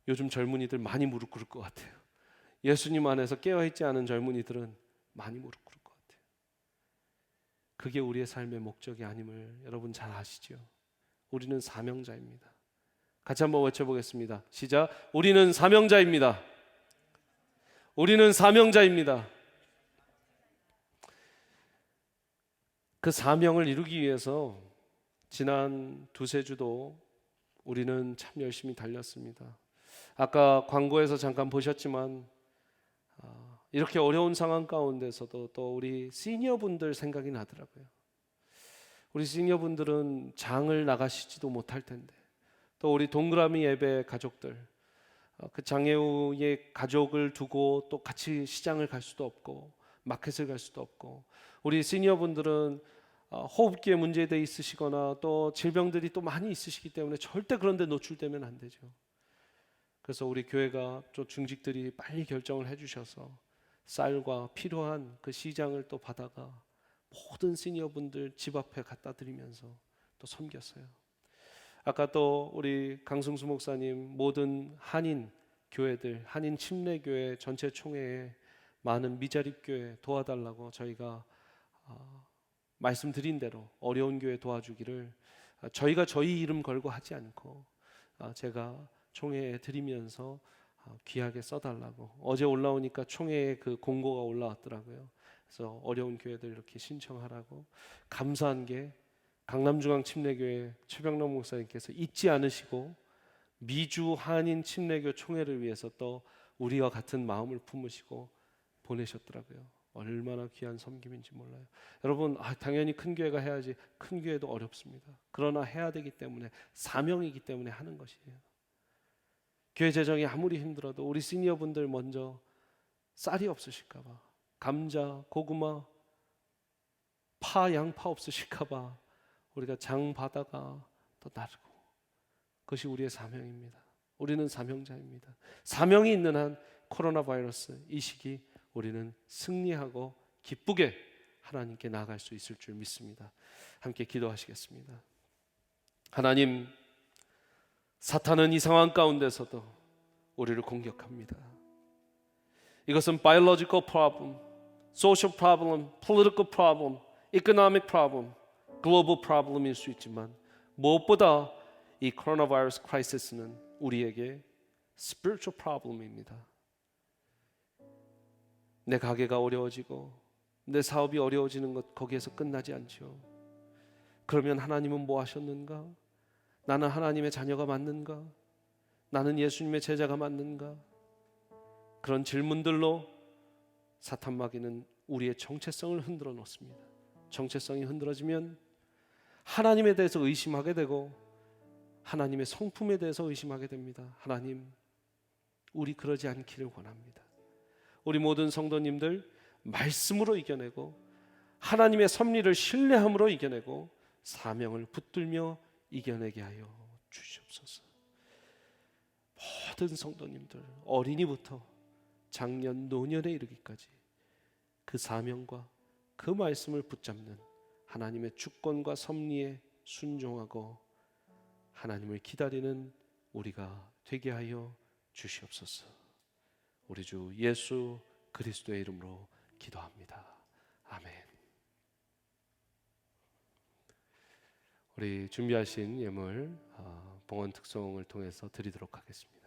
요즘 젊은이들 많이 무릎 꿇을 것 같아요. 예수님 안에서 깨어있지 않은 젊은이들은 많이 무릎 꿇을 것 같아요. 그게 우리의 삶의 목적이 아님을 여러분 잘 아시죠? 우리는 사명자입니다. 같이 한번 외쳐보겠습니다. 시작. 우리는 사명자입니다. 우리는 사명자입니다. 그 사명을 이루기 위해서 지난 두세 주도 우리는 참 열심히 달렸습니다. 아까 광고에서 잠깐 보셨지만 이렇게 어려운 상황 가운데서도 또 우리 시니어분들 생각이 나더라고요. 우리 시니어분들은 장을 나가시지도 못할 텐데, 또 우리 동그라미 예배 가족들, 그 장애우의 가족을 두고 또 같이 시장을 갈 수도 없고 마켓을 갈 수도 없고, 우리 시니어분들은 호흡기에 문제돼 있으시거나 또 질병들이 또 많이 있으시기 때문에 절대 그런 데 노출되면 안 되죠. 그래서 우리 교회가 또 중직들이 빨리 결정을 해주셔서 쌀과 필요한 그 시장을 또 받아가 모든 시니어분들 집 앞에 갖다 드리면서 또 섬겼어요. 아까 또 우리 강승수 목사님 모든 한인 교회들, 한인 침례교회 전체 총회에 많은 미자립 교회 도와달라고 저희가 말씀드린 대로 어려운 교회 도와주기를 저희가 저희 이름 걸고 하지 않고 제가 총회에 드리면서 귀하게 써달라고, 어제 올라오니까 총회에 그 공고가 올라왔더라고요. 그래서 어려운 교회들 이렇게 신청하라고. 감사한 게 강남중앙 침례교회 최병남 목사님께서 잊지 않으시고 미주 한인 침례교 총회를 위해서 또 우리와 같은 마음을 품으시고 보내셨더라고요. 얼마나 귀한 섬김인지 몰라요. 여러분, 당연히 큰 교회가 해야지. 큰 교회도 어렵습니다. 그러나 해야 되기 때문에, 사명이기 때문에 하는 것이에요. 교회 재정이 아무리 힘들어도 우리 시니어분들 먼저 쌀이 없으실까 봐, 감자, 고구마, 파, 양파 없으실까 봐 우리가 장 받아가 또 나르고, 그것이 우리의 사명입니다. 우리는 사명자입니다. 사명이 있는 한 코로나 바이러스 이 시기 우리는 승리하고 기쁘게 하나님께 나아갈 수 있을 줄 믿습니다. 함께 기도하시겠습니다. 하나님, 사탄은 이 상황 가운데서도 우리를 공격합니다. 이것은 biological problem, social problem, political problem, economic problem, global problem일 수 있지만 무엇보다 이 코로나 바이러스 크라이시스는 우리에게 spiritual problem입니다. 내 가게가 어려워지고 내 사업이 어려워지는 것, 거기에서 끝나지 않죠. 그러면 하나님은 뭐 하셨는가? 나는 하나님의 자녀가 맞는가? 나는 예수님의 제자가 맞는가? 그런 질문들로 사탄 마귀는 우리의 정체성을 흔들어 놓습니다. 정체성이 흔들어지면 하나님에 대해서 의심하게 되고 하나님의 성품에 대해서 의심하게 됩니다. 하나님, 우리 그러지 않기를 원합니다. 우리 모든 성도님들 말씀으로 이겨내고 하나님의 섭리를 신뢰함으로 이겨내고 사명을 붙들며 이겨내게 하여 주시옵소서. 모든 성도님들 어린이부터 장년 노년에 이르기까지 그 사명과 그 말씀을 붙잡는 하나님의 주권과 섭리에 순종하고 하나님을 기다리는 우리가 되게 하여 주시옵소서. 우리 주 예수 그리스도의 이름으로 기도합니다. 아멘. 우리 준비하신 예물 봉헌 특송을 통해서 드리도록 하겠습니다.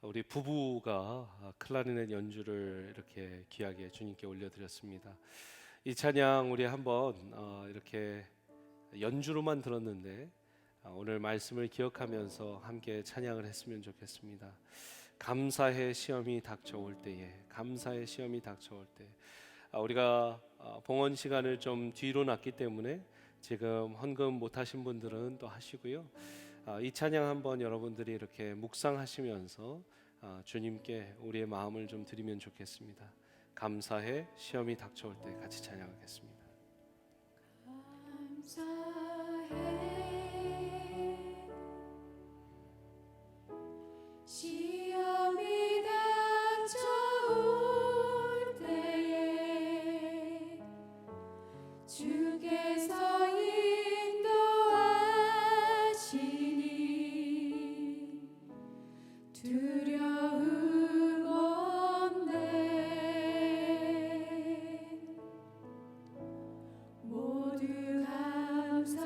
우리 부부가 클라리넷 연주를 이렇게 귀하게 주님께 올려드렸습니다. 이 찬양 우리 한번 이렇게 연주로만 들었는데 오늘 말씀을 기억하면서 함께 찬양을 했으면 좋겠습니다. 감사의 시험이 닥쳐올 때에, 감사의 시험이 닥쳐올 때, 우리가 봉헌 시간을 좀 뒤로 놨기 때문에 지금 헌금 못 하신 분들은 또 하시고요. 이 찬양 한번 여러분들이 이렇게 묵상하시면서 주님께 우리의 마음을 좀 드리면 좋겠습니다. 감사의 시험이 닥쳐올 때 같이 찬양하겠습니다. 감사해 시험이 닥쳐올 때에 주께서 인도하시니 두려움 없네. 모두 감사해.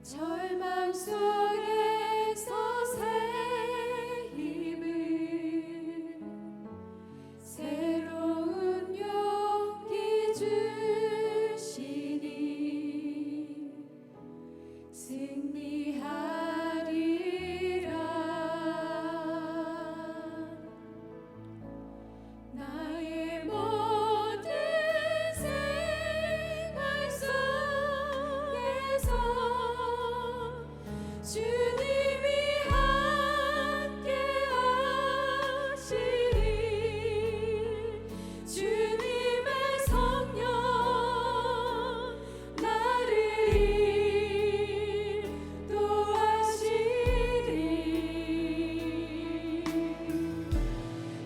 절망 속에서 새 힘을, 새로운 용기 주시니 승리하리라. 나의 모든 생활 속에서 주님이 함께 하시니 주님의 성령 나를 인도하시리.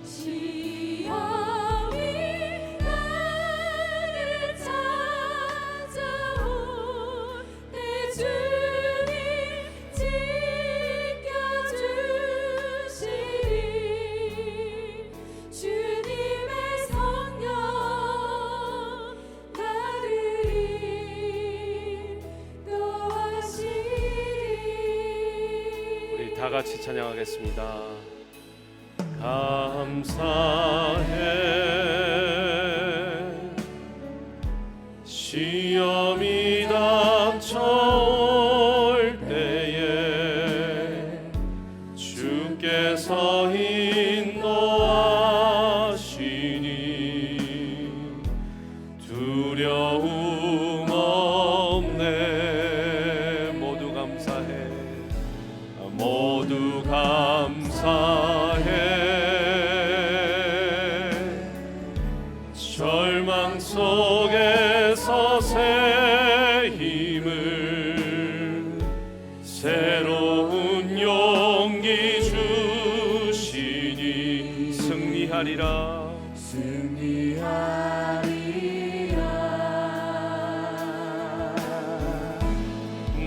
시험이 나를 찾아올 때 주님 지켜주시리. 주님의 성령 나를 인도하시리. 우리 다 같이 찬양하겠습니다. 감사해 시험이 닥쳐올 때에 주께서 인도하시니 두려움 없네. 모두 감사해, 모두 감사해. 절망 속에서 새 힘을, 새로운 용기 주시니 승리하리라.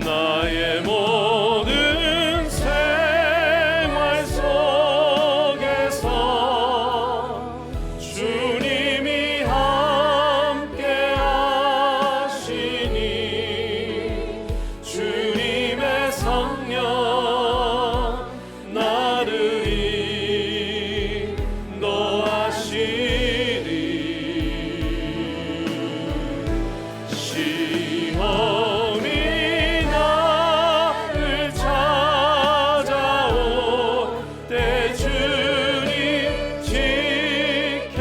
나의 모든 생활 속에서 주님이 함께 하시니 주님의 성령 나를 인도하시리. 시험이 나를 찾아올 때 주님 지켜주시리.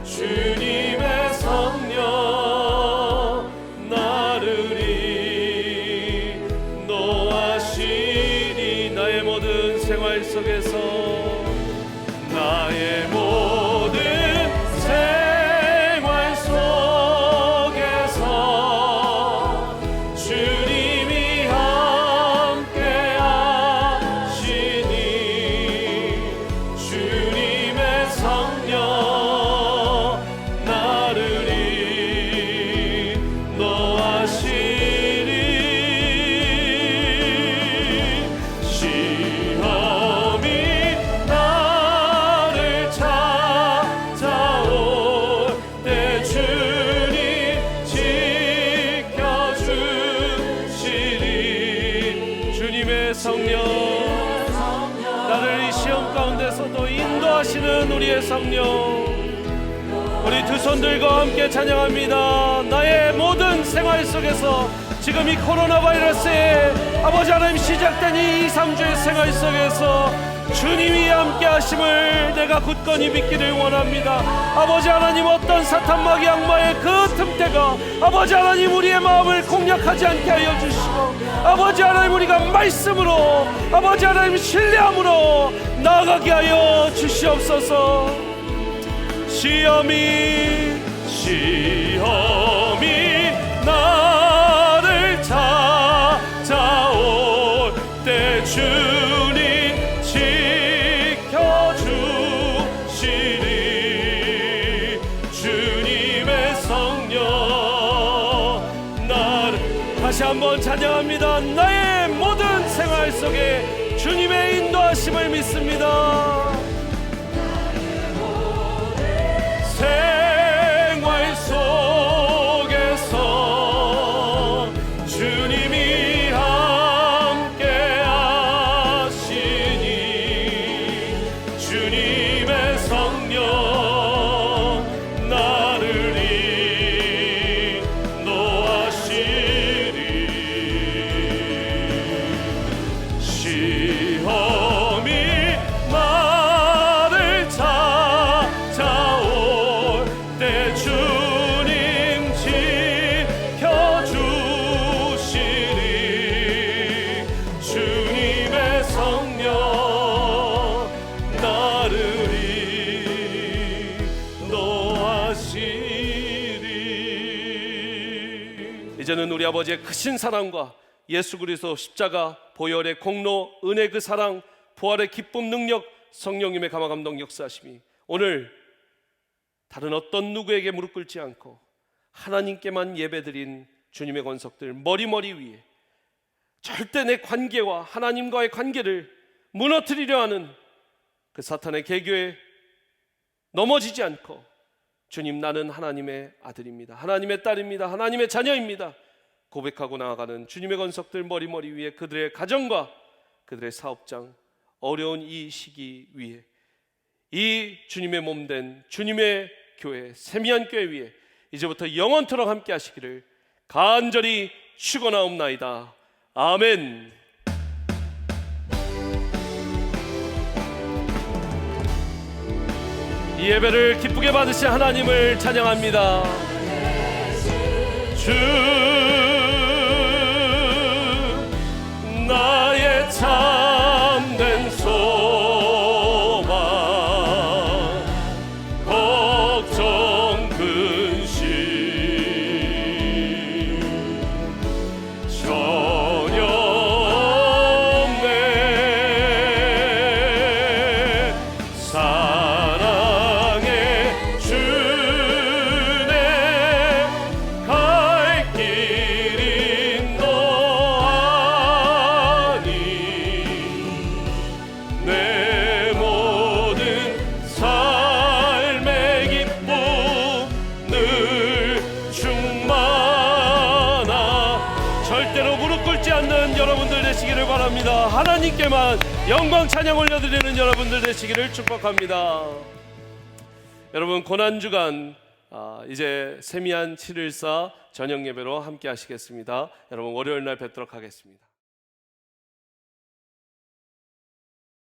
주님의 성령 나를 인도하시니. 나의 모든 생활 속에서, 나의 모든 생활 속에서 주님이 함께 하시니 주님의 성령 나를 인도하시리. 시험이 우리의 성령. 우리 두 손 들고 함께 찬양합니다. 나의 모든 생활 속에서 지금 이 코로나 바이러스에 아버지 하나님 시작된 이 2-3주의 생활 속에서 주님이 함께 하심을 내가 굳건히 믿기를 원합니다. 아버지 하나님, 어떤 사탄 마귀 악마의 그 틈새가 아버지 하나님 우리의 마음을 공략하지 않게 하여 주시고, 아버지 하나님 우리가 말씀으로 아버지 하나님 신뢰함으로 나아가게 하여 주시옵소서. 시험이 나를 찾아올 때 주님 지켜주시리. 주님의 성령 나를, 다시 한번 찬양합니다. 나의 모든 생활 속에 주님의 인도하심을 믿습니다. 생활 속에서 주님이 함께 하시니 주님의 성령 나를 인도하시리. 시험이 나를 찾아올 때 주님 지켜주시리. 주님의 성령 나를 인도하시리. 이제는 우리 아버지의 크신 사랑과 예수 그리스도 십자가 보혈의 공로, 은혜 그 사랑, 부활의 기쁨, 능력, 성령님의 감화 감동 역사하심이 오늘 다른 어떤 누구에게 무릎 꿇지 않고 하나님께만 예배드린 주님의 권속들 머리머리 위에 절대 내 관계와 하나님과의 관계를 무너뜨리려 하는 그 사탄의 계교에 넘어지지 않고, 주님, 나는 하나님의 아들입니다, 하나님의 딸입니다, 하나님의 자녀입니다 고백하고 나아가는 주님의 권속들 머리머리 위에 그들의 가정과 그들의 사업장, 어려운 이 시기 위에 이 주님의 몸된 주님의 교회 세미한 교회 위에 이제부터 영원토록 함께 하시기를 간절히 축원하옵나이다. 아멘. 이 예배를 기쁘게 받으신 하나님을 찬양합니다. 주 나의 참된 소망, 걱정 근심 전혀 없네. 사랑의 주네 갈 길인 너 아니. 내 모든 삶의 기쁨 늘 충만하. 절대로 무릎 꿇지 않는 여러분들 되시기를 바랍니다. 하나님께만 영광 찬양 올려드리는 여러분들 되시기를 축복합니다. 여러분, 고난주간 이제 세미한 714 저녁 예배로 함께 하시겠습니다. 여러분, 월요일 날 뵙도록 하겠습니다.